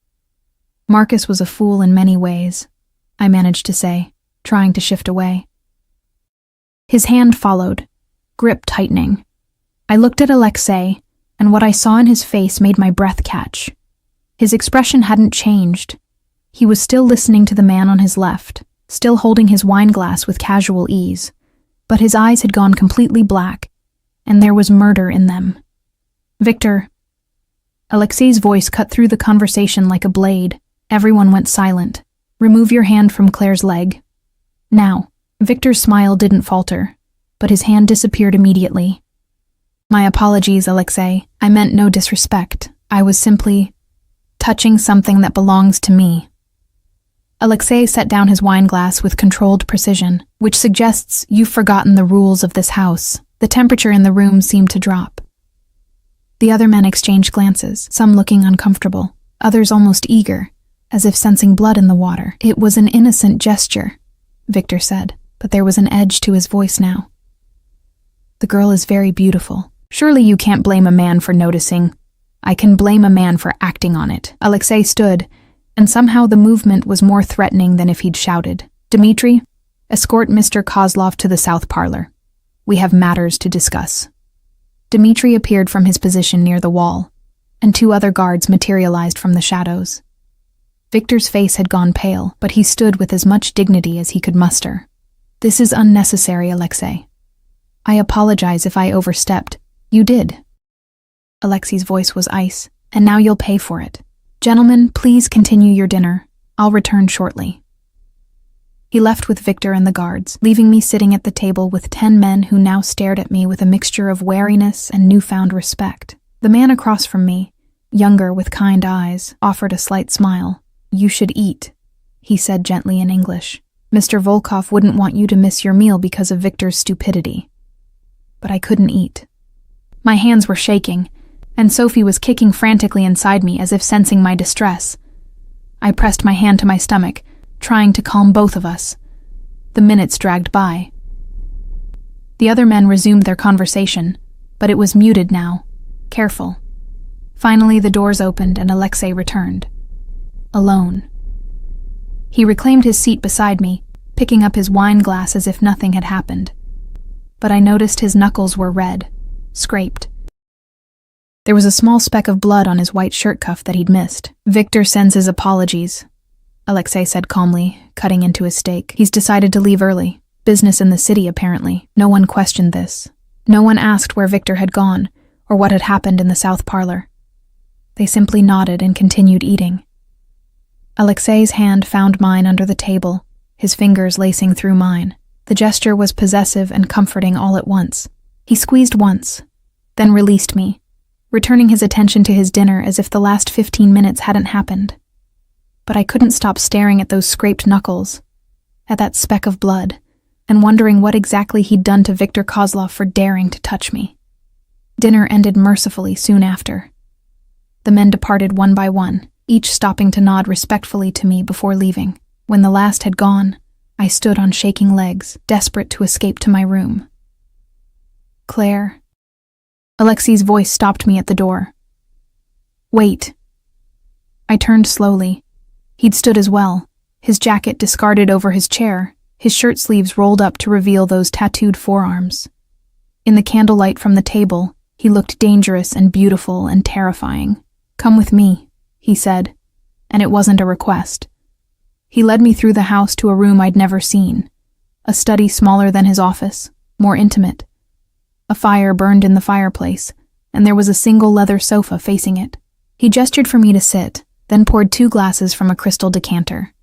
"Marcus was a fool in many ways," I managed to say, trying to shift away. His hand followed, grip tightening. I looked at Alexei, and what I saw in his face made my breath catch. His expression hadn't changed. He was still listening to the man on his left, still holding his wine glass with casual ease, but his eyes had gone completely black, and there was murder in them. "Viktor." Alexei's voice cut through the conversation like a blade. Everyone went silent. "Remove your hand from Claire's leg." "Now." Viktor's smile didn't falter, but his hand disappeared immediately. "My apologies, Alexei. I meant no disrespect. I was simply touching something that belongs to me." Alexei set down his wine glass with controlled precision, which suggests you've forgotten the rules of this house. The temperature in the room seemed to drop. The other men exchanged glances, some looking uncomfortable, others almost eager, as if sensing blood in the water. "It was an innocent gesture," Viktor said, but there was an edge to his voice now. "The girl is very beautiful. Surely you can't blame a man for noticing." "I can blame a man for acting on it." Alexei stood, and somehow the movement was more threatening than if he'd shouted. "Dmitri, escort Mr. Kozlov to the south parlor. We have matters to discuss." Dmitri appeared from his position near the wall, and two other guards materialized from the shadows. Viktor's face had gone pale, but he stood with as much dignity as he could muster. "This is unnecessary, Alexei. I apologize if I overstepped." "You did." Alexei's voice was ice. "And now you'll pay for it. Gentlemen, please continue your dinner. I'll return shortly." He left with Viktor and the guards, leaving me sitting at the table with 10 men who now stared at me with a mixture of wariness and newfound respect. The man across from me, younger with kind eyes, offered a slight smile. "You should eat," he said gently in English. "Mr. Volkov wouldn't want you to miss your meal because of Viktor's stupidity." But I couldn't eat. My hands were shaking, and Sophie was kicking frantically inside me as if sensing my distress. I pressed my hand to my stomach, trying to calm both of us. The minutes dragged by. The other men resumed their conversation, but it was muted now, careful. Finally, the doors opened and Alexei returned. Alone. He reclaimed his seat beside me, picking up his wine glass as if nothing had happened. But I noticed his knuckles were red, scraped. There was a small speck of blood on his white shirt cuff that he'd missed. "Viktor sends his apologies," Alexei said calmly, cutting into his steak. "He's decided to leave early. Business in the city, apparently. No one questioned this. No one asked where Viktor had gone, or what had happened in the south parlor. They simply nodded and continued eating." Alexei's hand found mine under the table, his fingers lacing through mine. The gesture was possessive and comforting all at once. He squeezed once, then released me, returning his attention to his dinner as if the last 15 minutes hadn't happened. But I couldn't stop staring at those scraped knuckles, at that speck of blood, and wondering what exactly he'd done to Viktor Kozlov for daring to touch me. Dinner ended mercifully soon after. The men departed one by one, each stopping to nod respectfully to me before leaving. When the last had gone, I stood on shaking legs, desperate to escape to my room. "Claire." Alexei's voice stopped me at the door. "Wait." I turned slowly. He'd stood as well, his jacket discarded over his chair, his shirt sleeves rolled up to reveal those tattooed forearms. In the candlelight from the table, he looked dangerous and beautiful and terrifying. "Come with me," he said, and it wasn't a request. He led me through the house to a room I'd never seen, a study smaller than his office, more intimate. A fire burned in the fireplace, and there was a single leather sofa facing it. He gestured for me to sit, then poured 2 glasses from a crystal decanter.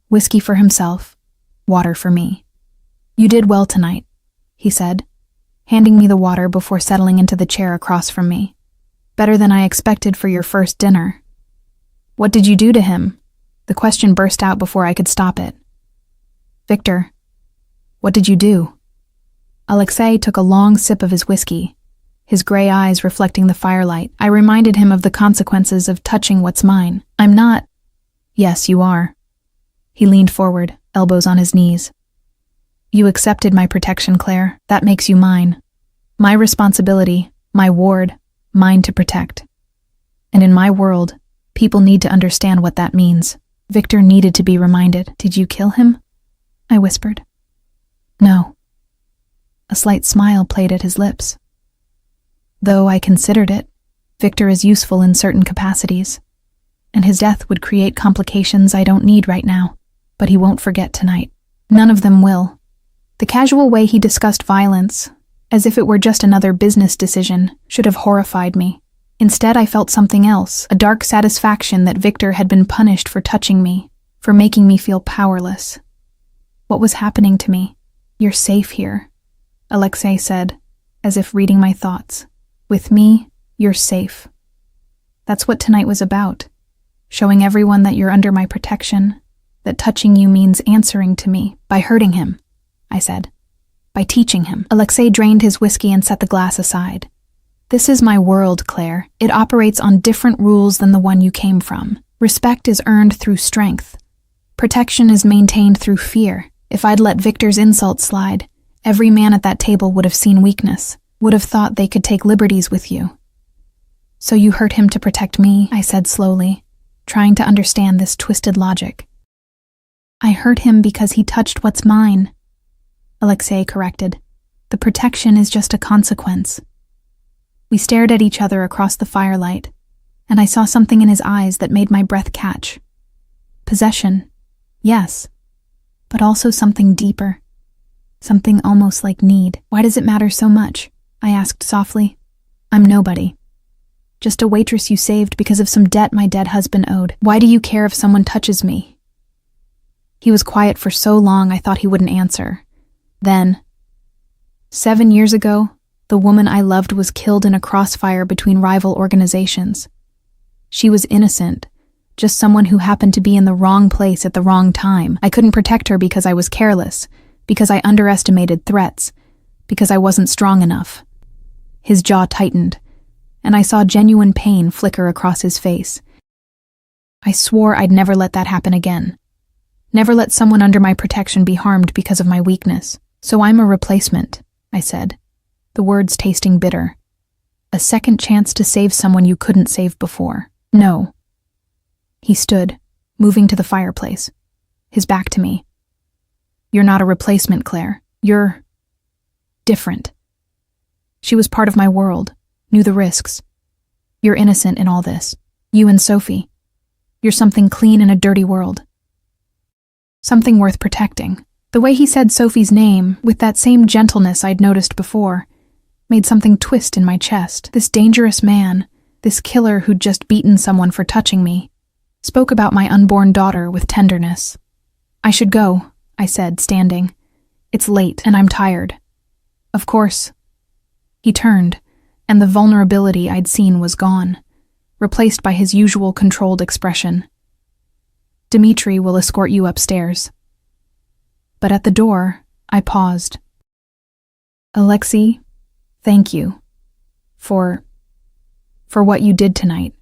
Whiskey for himself, water for me. "You did well tonight," he said, handing me the water before settling into the chair across from me. Better than I expected for your first dinner." "What did you do to him?" The question burst out before I could stop it. "Victor, what did you do?" Alexei took a long sip of his whiskey, his gray eyes reflecting the firelight. I reminded him of the consequences of touching what's mine. "I'm not—" "Yes, you are." He leaned forward, elbows on his knees. "You accepted my protection, Claire. That makes you mine. My responsibility, my ward, mine to protect. And in my world, people need to understand what that means." Victor needed to be reminded. "Did you kill him?" I whispered. "No." A slight smile played at his lips. "Though I considered it, Victor is useful in certain capacities, and his death would create complications I don't need right now, but he won't forget tonight. None of them will." The casual way he discussed violence, as if it were just another business decision, should have horrified me. Instead, I felt something else, a dark satisfaction that Victor had been punished for touching me, for making me feel powerless. What was happening to me? "You're safe here," Alexei said, as if reading my thoughts. "With me, you're safe." That's what tonight was about, showing everyone that you're under my protection, that touching you means answering to me by hurting him, I said. By teaching him. Alexei drained his whiskey and set the glass aside. "This is my world, Claire. It operates on different rules than the one you came from. Respect is earned through strength. Protection is maintained through fear. If I'd let Victor's insult slide, every man at that table would have seen weakness, would have thought they could take liberties with you." "So you hurt him to protect me," I said slowly, trying to understand this twisted logic. "I hurt him because he touched what's mine," Alexei corrected. "The protection is just a consequence." We stared at each other across the firelight, and I saw something in his eyes that made my breath catch. Possession, yes, but also something deeper. Something almost like need. "Why does it matter so much?" I asked softly. "I'm nobody. Just a waitress you saved because of some debt my dead husband owed. Why do you care if someone touches me?" He was quiet for so long I thought he wouldn't answer. Then, 7 years ago, the woman I loved was killed in a crossfire between rival organizations. She was innocent, just someone who happened to be in the wrong place at the wrong time. I couldn't protect her because I was careless, because I underestimated threats, because I wasn't strong enough. His jaw tightened, and I saw genuine pain flicker across his face. I swore I'd never let that happen again. Never let someone under my protection be harmed because of my weakness. "So I'm a replacement," I said, the words tasting bitter. "A second chance to save someone you couldn't save before." "No." He stood, moving to the fireplace, his back to me. "You're not a replacement, Claire. You're different." She was part of my world, knew the risks. "You're innocent in all this. You and Sophie. You're something clean in a dirty world. Something worth protecting." The way he said Sophie's name, with that same gentleness I'd noticed before, made something twist in my chest. This dangerous man, this killer who'd just beaten someone for touching me, spoke about my unborn daughter with tenderness. "I should go," I said, standing. "It's late, and I'm tired." "Of course." He turned, and the vulnerability I'd seen was gone, replaced by his usual controlled expression. "Dmitri will escort you upstairs." But at the door, I paused. "Alexei, thank you. For what you did tonight.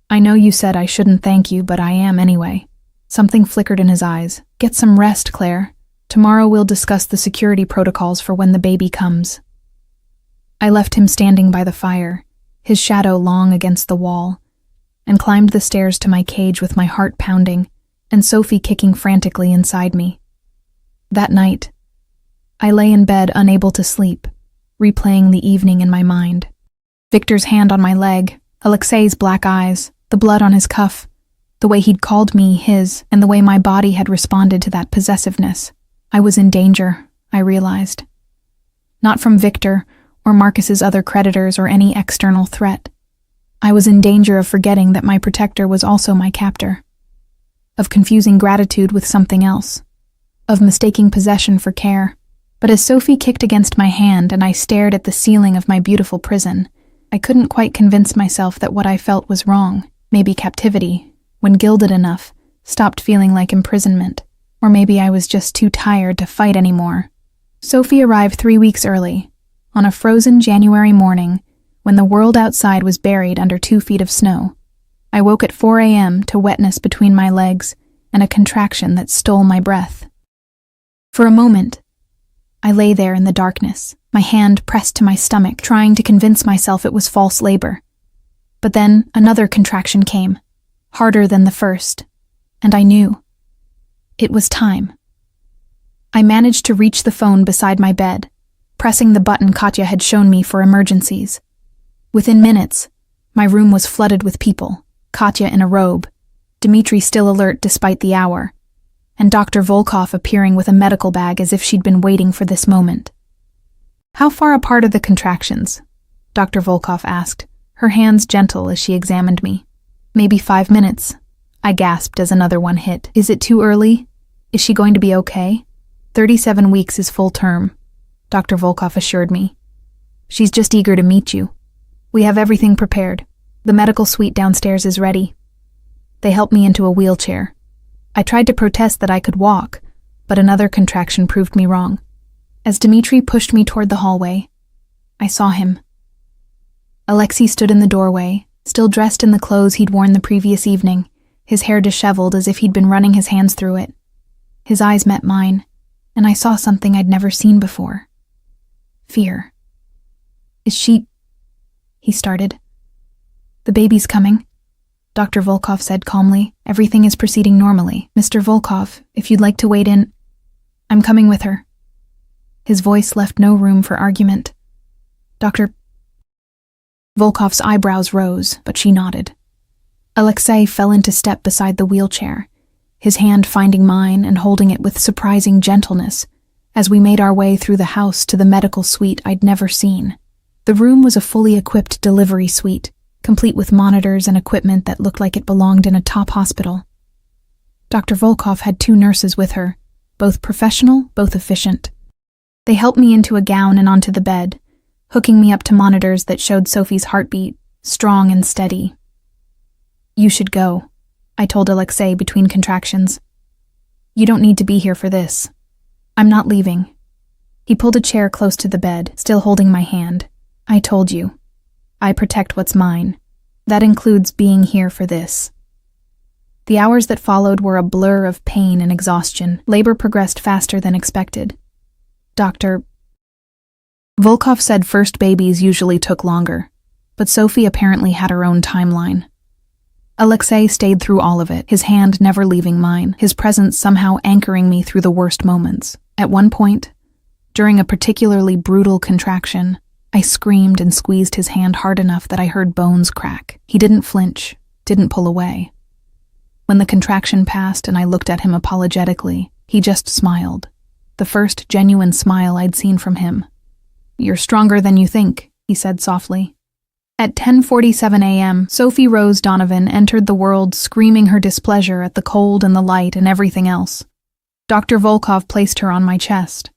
I know you said I shouldn't thank you, but I am anyway." Something flickered in his eyes. "Get some rest, Claire. Tomorrow we'll discuss the security protocols for when the baby comes." I left him standing by the fire, his shadow long against the wall, and climbed the stairs to my cage with my heart pounding and Sophie kicking frantically inside me. That night, I lay in bed unable to sleep, replaying the evening in my mind. Victor's hand on my leg, Alexei's black eyes, the blood on his cuff, the way he'd called me his, and the way my body had responded to that possessiveness. I was in danger, I realized. Not from Victor or Marcus's other creditors or any external threat. I was in danger of forgetting that my protector was also my captor, of confusing gratitude with something else, of mistaking possession for care. But as Sophie kicked against my hand and I stared at the ceiling of my beautiful prison, I couldn't quite convince myself that what I felt was wrong. Maybe captivity, when gilded enough, stopped feeling like imprisonment. Or maybe I was just too tired to fight anymore. Sophie arrived 3 weeks early, on a frozen January morning, when the world outside was buried under 2 feet of snow. I woke at 4 a.m. to wetness between my legs and a contraction that stole my breath. For a moment, I lay there in the darkness, my hand pressed to my stomach, trying to convince myself it was false labor. But then another contraction came, harder than the first, and I knew. It was time. I managed to reach the phone beside my bed, pressing the button Katya had shown me for emergencies. Within minutes, my room was flooded with people, Katya in a robe, Dmitri still alert despite the hour, and Dr. Volkov appearing with a medical bag as if she'd been waiting for this moment. "How far apart are the contractions?" Dr. Volkov asked, her hands gentle as she examined me. "Maybe 5 minutes," I gasped as another one hit. "Is it too early? Is she going to be okay?" 37 weeks is full term, Dr. Volkov assured me. "She's just eager to meet you. We have everything prepared. The medical suite downstairs is ready." They helped me into a wheelchair. I tried to protest that I could walk, but another contraction proved me wrong. As Dmitri pushed me toward the hallway, I saw him. Alexei stood in the doorway, still dressed in the clothes he'd worn the previous evening, his hair disheveled as if he'd been running his hands through it. His eyes met mine, and I saw something I'd never seen before. Fear. "Is she—" he started. "The baby's coming," Dr. Volkov said calmly. "Everything is proceeding normally. Mr. Volkov, if you'd like to wait in, I'm coming with her." His voice left no room for argument. "Dr." Volkov's eyebrows rose, but she nodded. Alexei fell into step beside the wheelchair, his hand finding mine and holding it with surprising gentleness as we made our way through the house to the medical suite I'd never seen. The room was a fully equipped delivery suite, complete with monitors and equipment that looked like it belonged in a top hospital. Dr. Volkov had 2 nurses with her, both professional, both efficient. They helped me into a gown and onto the bed, hooking me up to monitors that showed Sophie's heartbeat, strong and steady. "You should go," I told Alexei between contractions. "You don't need to be here for this. I'm not leaving." He pulled a chair close to the bed, still holding my hand. "I told you. I protect what's mine. That includes being here for this." The hours that followed were a blur of pain and exhaustion. Labor progressed faster than expected. Dr. Volkov said first babies usually took longer, but Sophie apparently had her own timeline. Alexei stayed through all of it, his hand never leaving mine, his presence somehow anchoring me through the worst moments. At one point, during a particularly brutal contraction, I screamed and squeezed his hand hard enough that I heard bones crack. He didn't flinch, didn't pull away. When the contraction passed and I looked at him apologetically, he just smiled. The first genuine smile I'd seen from him. "You're stronger than you think," he said softly. At 10:47 a.m., Sophie Rose Donovan entered the world screaming her displeasure at the cold and the light and everything else. Dr. Volkov placed her on my chest,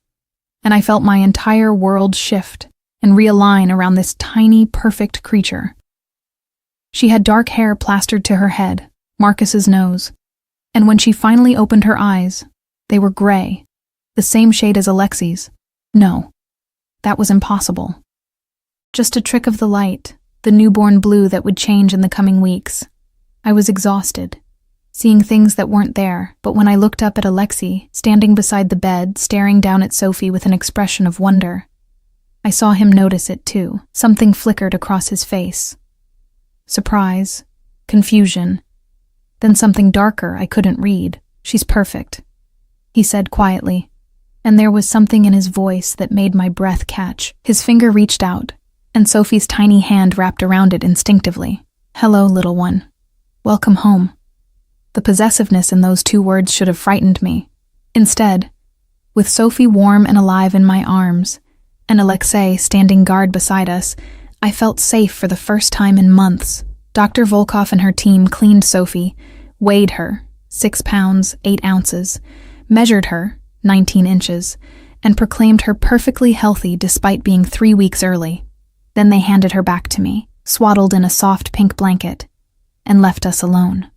and I felt my entire world shift and realign around this tiny, perfect creature. She had dark hair plastered to her head, Marcus's nose, and when she finally opened her eyes, they were gray, the same shade as Alexei's. No, that was impossible. Just a trick of the light, the newborn blue that would change in the coming weeks. I was exhausted, seeing things that weren't there, but when I looked up at Alexei, standing beside the bed, staring down at Sophie with an expression of wonder, I saw him notice it too. Something flickered across his face. Surprise, confusion, then something darker I couldn't read. "She's perfect," he said quietly, and there was something in his voice that made my breath catch. His finger reached out, and Sophie's tiny hand wrapped around it instinctively. "Hello, little one. Welcome home." The possessiveness in those 2 words should have frightened me. Instead, with Sophie warm and alive in my arms, and Alexei standing guard beside us, I felt safe for the first time in months. Dr. Volkov and her team cleaned Sophie, weighed her, 6 pounds, 8 ounces, measured her, 19 inches, and proclaimed her perfectly healthy despite being 3 weeks early. Then they handed her back to me, swaddled in a soft pink blanket, and left us alone.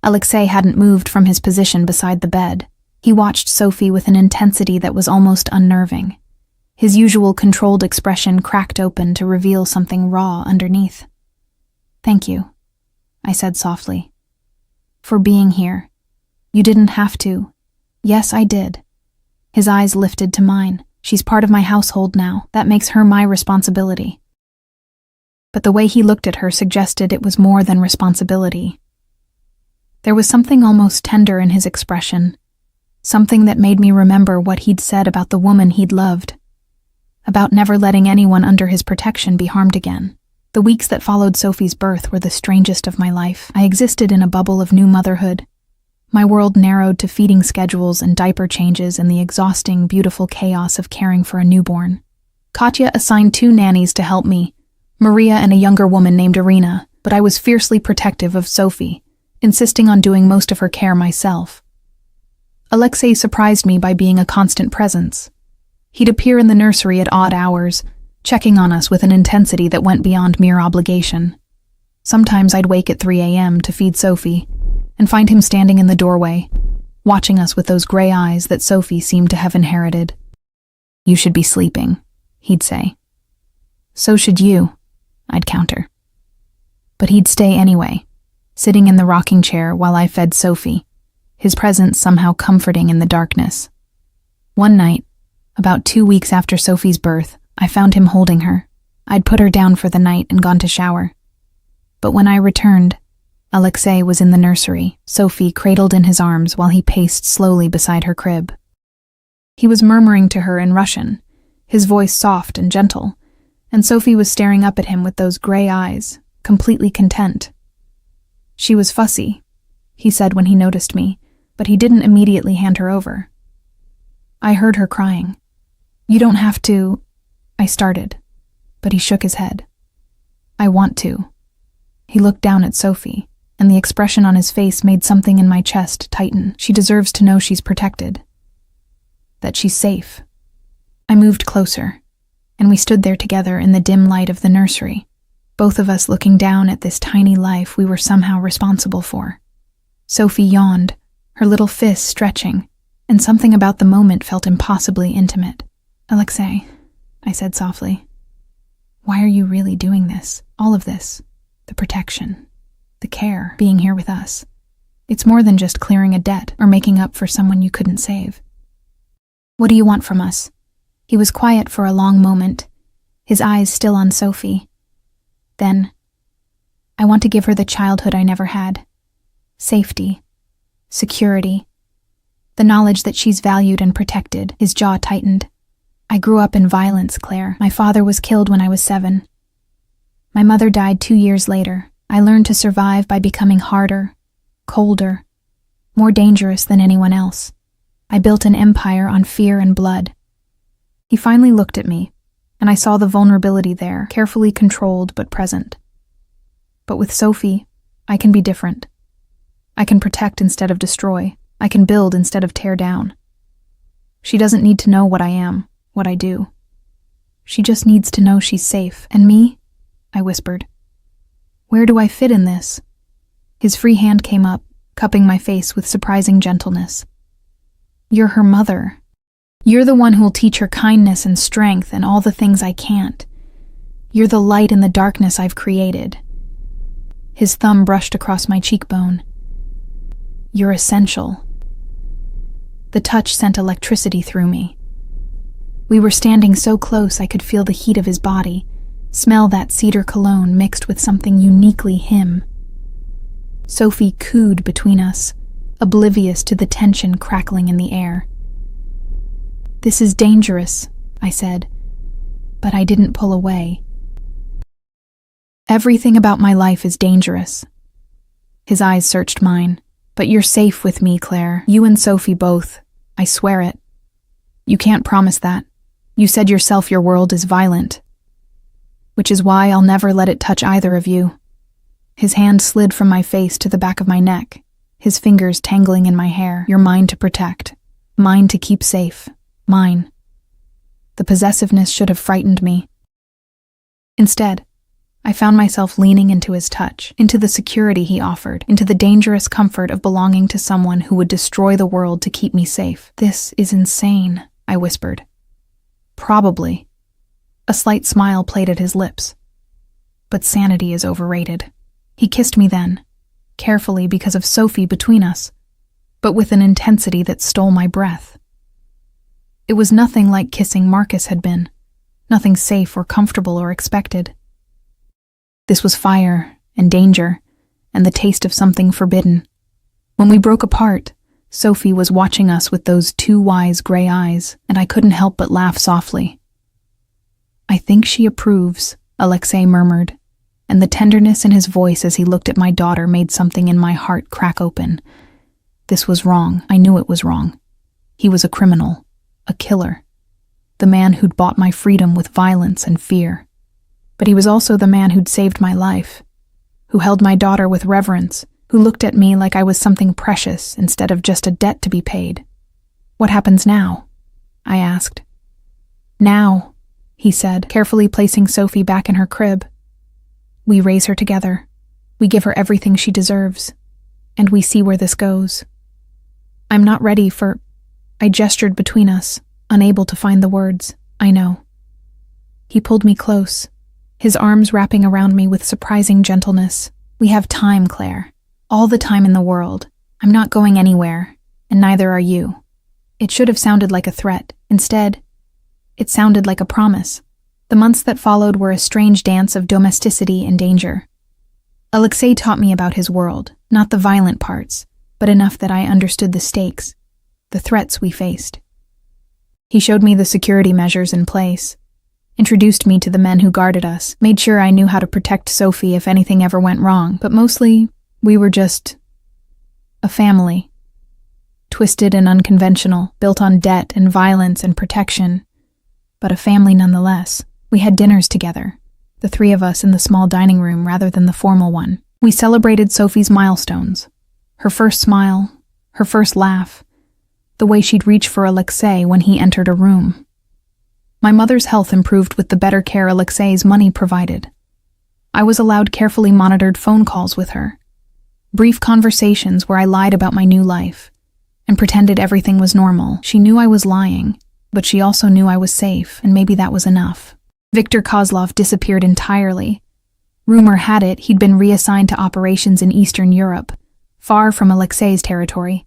Alexei hadn't moved from his position beside the bed. He watched Sophie with an intensity that was almost unnerving. His usual controlled expression cracked open to reveal something raw underneath. "Thank you," I said softly, "for being here. You didn't have to." "Yes, I did." His eyes lifted to mine. "She's part of my household now. That makes her my responsibility." But the way he looked at her suggested it was more than responsibility. There was something almost tender in his expression, something that made me remember what he'd said about the woman he'd loved, about never letting anyone under his protection be harmed again. The weeks that followed Sophie's birth were the strangest of my life. I existed in a bubble of new motherhood. My world narrowed to feeding schedules and diaper changes and the exhausting, beautiful chaos of caring for a newborn. Katya assigned 2 nannies to help me, Maria and a younger woman named Irina, but I was fiercely protective of Sophie, insisting on doing most of her care myself. Alexei surprised me by being a constant presence. He'd appear in the nursery at odd hours, checking on us with an intensity that went beyond mere obligation. Sometimes I'd wake at 3 a.m. to feed Sophie, and find him standing in the doorway, watching us with those gray eyes that Sophie seemed to have inherited. "You should be sleeping," he'd say. "So should you," I'd counter. But he'd stay anyway, sitting in the rocking chair while I fed Sophie, his presence somehow comforting in the darkness. One night, about 2 weeks after Sophie's birth, I found him holding her. I'd put her down for the night and gone to shower. But when I returned, Alexei was in the nursery, Sophie cradled in his arms while he paced slowly beside her crib. He was murmuring to her in Russian, his voice soft and gentle, and Sophie was staring up at him with those gray eyes, completely content. "She was fussy," he said when he noticed me, but he didn't immediately hand her over. I heard her crying. "You don't have to," I started, but he shook his head. "I want to." He looked down at Sophie, and the expression on his face made something in my chest tighten. "She deserves to know she's protected, that she's safe." I moved closer, and we stood there together in the dim light of the nursery, both of us looking down at this tiny life we were somehow responsible for. Sophie yawned, her little fists stretching, and something about the moment felt impossibly intimate. "Alexei," I said softly, "why are you really doing this? All of this? The protection, the care, being here with us. It's more than just clearing a debt or making up for someone you couldn't save. What do you want from us?" He was quiet for a long moment, his eyes still on Sophie. Then, "I want to give her the childhood I never had. Safety, security, the knowledge that she's valued and protected." His jaw tightened. "I grew up in violence, Claire. My father was killed when I was 7. My mother died 2 years later. I learned to survive by becoming harder, colder, more dangerous than anyone else. I built an empire on fear and blood." He finally looked at me, and I saw the vulnerability there, carefully controlled but present. "But with Sophie, I can be different. I can protect instead of destroy. I can build instead of tear down. She doesn't need to know what I am, what I do. She just needs to know she's safe. And me?" I whispered. "Where do I fit in this?" His free hand came up, cupping my face with surprising gentleness. "You're her mother. You're the one who'll teach her kindness and strength and all the things I can't. You're the light in the darkness I've created." His thumb brushed across my cheekbone. "You're essential." The touch sent electricity through me. We were standing so close I could feel the heat of his body, smell that cedar cologne mixed with something uniquely him. Sophie cooed between us, oblivious to the tension crackling in the air. "This is dangerous," I said, but I didn't pull away. "Everything about my life is dangerous." His eyes searched mine. "But you're safe with me, Claire. You and Sophie both. I swear it. You can't promise that. You said yourself your world is violent. Which is why I'll never let it touch either of you." His hand slid from my face to the back of my neck, his fingers tangling in my hair. "You're mine to protect. Mine to keep safe. Mine." The possessiveness should have frightened me. Instead, I found myself leaning into his touch, into the security he offered, into the dangerous comfort of belonging to someone who would destroy the world to keep me safe. "This is insane," I whispered. "Probably." A slight smile played at his lips. "But sanity is overrated." He kissed me then, carefully because of Sophie between us, but with an intensity that stole my breath. It was nothing like kissing Marcus had been, nothing safe or comfortable or expected. This was fire and danger and the taste of something forbidden. When we broke apart, Sophie was watching us with those two wise gray eyes, and I couldn't help but laugh softly. "I think she approves," Alexei murmured, and the tenderness in his voice as he looked at my daughter made something in my heart crack open. This was wrong. I knew it was wrong. He was a criminal, a killer, the man who'd bought my freedom with violence and fear. But he was also the man who'd saved my life, who held my daughter with reverence, who looked at me like I was something precious instead of just a debt to be paid. "What happens now?" I asked. "Now," he said, carefully placing Sophie back in her crib. "We raise her together. We give her everything she deserves. And we see where this goes. I'm not ready for—" I gestured between us, unable to find the words. "I know." He pulled me close, his arms wrapping around me with surprising gentleness. "We have time, Claire. All the time in the world. I'm not going anywhere, and neither are you." It should have sounded like a threat. Instead, it sounded like a promise. The months that followed were a strange dance of domesticity and danger. Alexei taught me about his world, not the violent parts, but enough that I understood the stakes, the threats we faced. He showed me the security measures in place, introduced me to the men who guarded us, made sure I knew how to protect Sophie if anything ever went wrong, but mostly, we were just a family. Twisted and unconventional, built on debt and violence and protection, but a family nonetheless. We had dinners together, the three of us in the small dining room rather than the formal one. We celebrated Sophie's milestones, her first smile, her first laugh, the way she'd reach for Alexei when he entered a room. My mother's health improved with the better care Alexei's money provided. I was allowed carefully monitored phone calls with her, brief conversations where I lied about my new life and pretended everything was normal. She knew I was lying, but she also knew I was safe, and maybe that was enough. Viktor Kozlov disappeared entirely. Rumor had it he'd been reassigned to operations in Eastern Europe, far from Alexei's territory.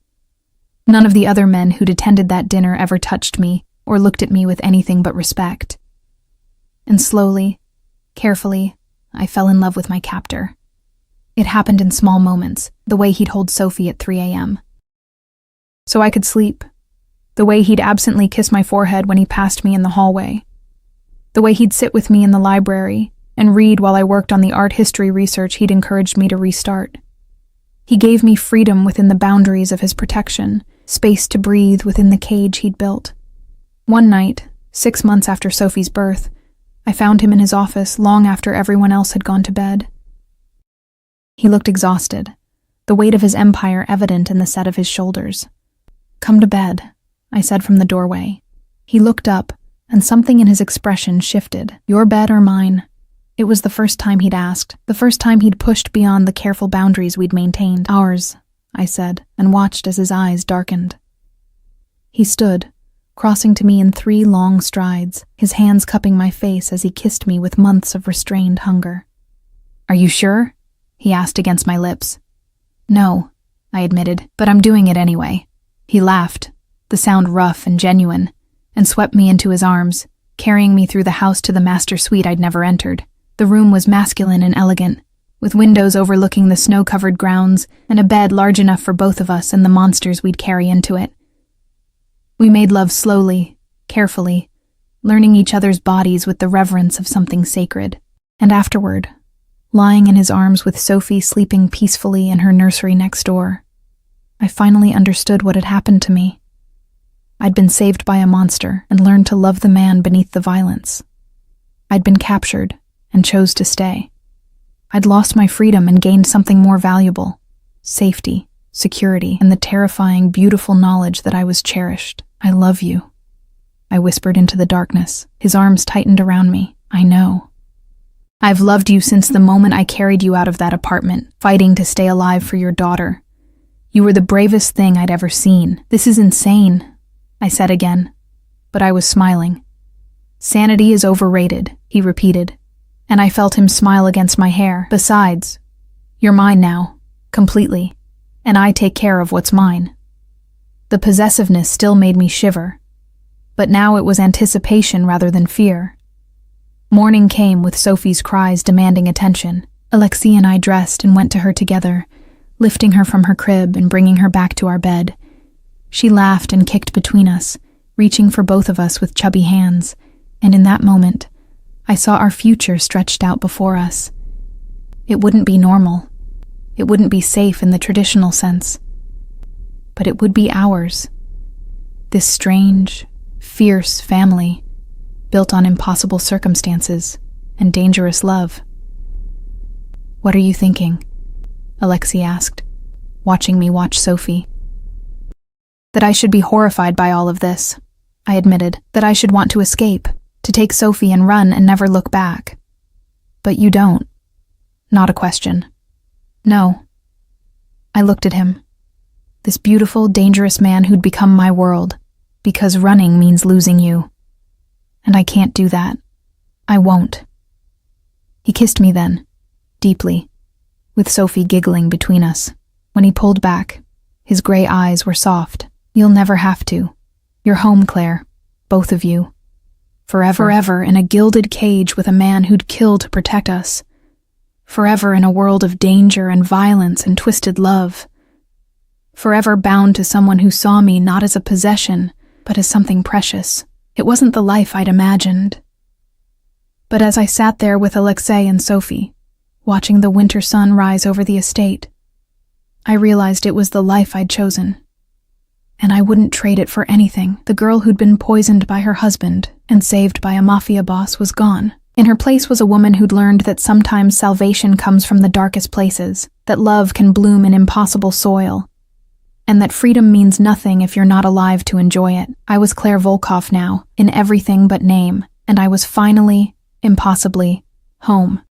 None of the other men who'd attended that dinner ever touched me or looked at me with anything but respect. And slowly, carefully, I fell in love with my captor. It happened in small moments, the way he'd hold Sophie at 3 a.m. so I could sleep, the way he'd absently kiss my forehead when he passed me in the hallway, the way he'd sit with me in the library and read while I worked on the art history research he'd encouraged me to restart. He gave me freedom within the boundaries of his protection, space to breathe within the cage he'd built. One night, 6 months after Sophie's birth, I found him in his office long after everyone else had gone to bed. He looked exhausted, the weight of his empire evident in the set of his shoulders. "Come to bed," I said from the doorway. He looked up, and something in his expression shifted. "Your bed or mine?" It was the first time he'd asked, the first time he'd pushed beyond the careful boundaries we'd maintained. "Ours," I said, and watched as his eyes darkened. He stood, crossing to me in 3 long strides, his hands cupping my face as he kissed me with months of restrained hunger. "Are you sure?" he asked against my lips. "No," I admitted, "but I'm doing it anyway." He laughed, the sound rough and genuine, and swept me into his arms, carrying me through the house to the master suite I'd never entered. The room was masculine and elegant, with windows overlooking the snow-covered grounds and a bed large enough for both of us and the monsters we'd carry into it. We made love slowly, carefully, learning each other's bodies with the reverence of something sacred. And afterward, lying in his arms with Sophie sleeping peacefully in her nursery next door, I finally understood what had happened to me. I'd been saved by a monster and learned to love the man beneath the violence. I'd been captured and chose to stay. I'd lost my freedom and gained something more valuable: safety, security, and the terrifying, beautiful knowledge that I was cherished. "I love you," I whispered into the darkness. His arms tightened around me. "I know." I've loved you since the moment I carried you out of that apartment, fighting to stay alive for your daughter. You were the bravest thing I'd ever seen. This is insane, I said again, but I was smiling. Sanity is overrated, he repeated, and I felt him smile against my hair. Besides, you're mine now, completely, and I take care of what's mine. The possessiveness still made me shiver, but now it was anticipation rather than fear. Morning came with Sophie's cries demanding attention. Alexei and I dressed and went to her together, lifting her from her crib and bringing her back to our bed. She laughed and kicked between us, reaching for both of us with chubby hands, and in that moment, I saw our future stretched out before us. It wouldn't be normal. It wouldn't be safe in the traditional sense. But it would be ours. This strange, fierce family, built on impossible circumstances and dangerous love. What are you thinking? Alexei asked, watching me watch Sophie. That I should be horrified by all of this, I admitted. That I should want to escape, to take Sophie and run and never look back. But you don't. Not a question. No. I looked at him. This beautiful, dangerous man who'd become my world, because running means losing you. And I can't do that. I won't. He kissed me then, deeply, with Sophie giggling between us. When he pulled back, his gray eyes were soft. You'll never have to. You're home, Claire, both of you. Forever in a gilded cage with a man who'd kill to protect us. Forever in a world of danger and violence and twisted love. Forever bound to someone who saw me not as a possession, but as something precious. It wasn't the life I'd imagined. But as I sat there with Alexei and Sophie, watching the winter sun rise over the estate, I realized it was the life I'd chosen. And I wouldn't trade it for anything. The girl who'd been poisoned by her husband and saved by a mafia boss was gone. In her place was a woman who'd learned that sometimes salvation comes from the darkest places, that love can bloom in impossible soil, and that freedom means nothing if you're not alive to enjoy it. I was Claire Volkov now, in everything but name, and I was finally, impossibly, home.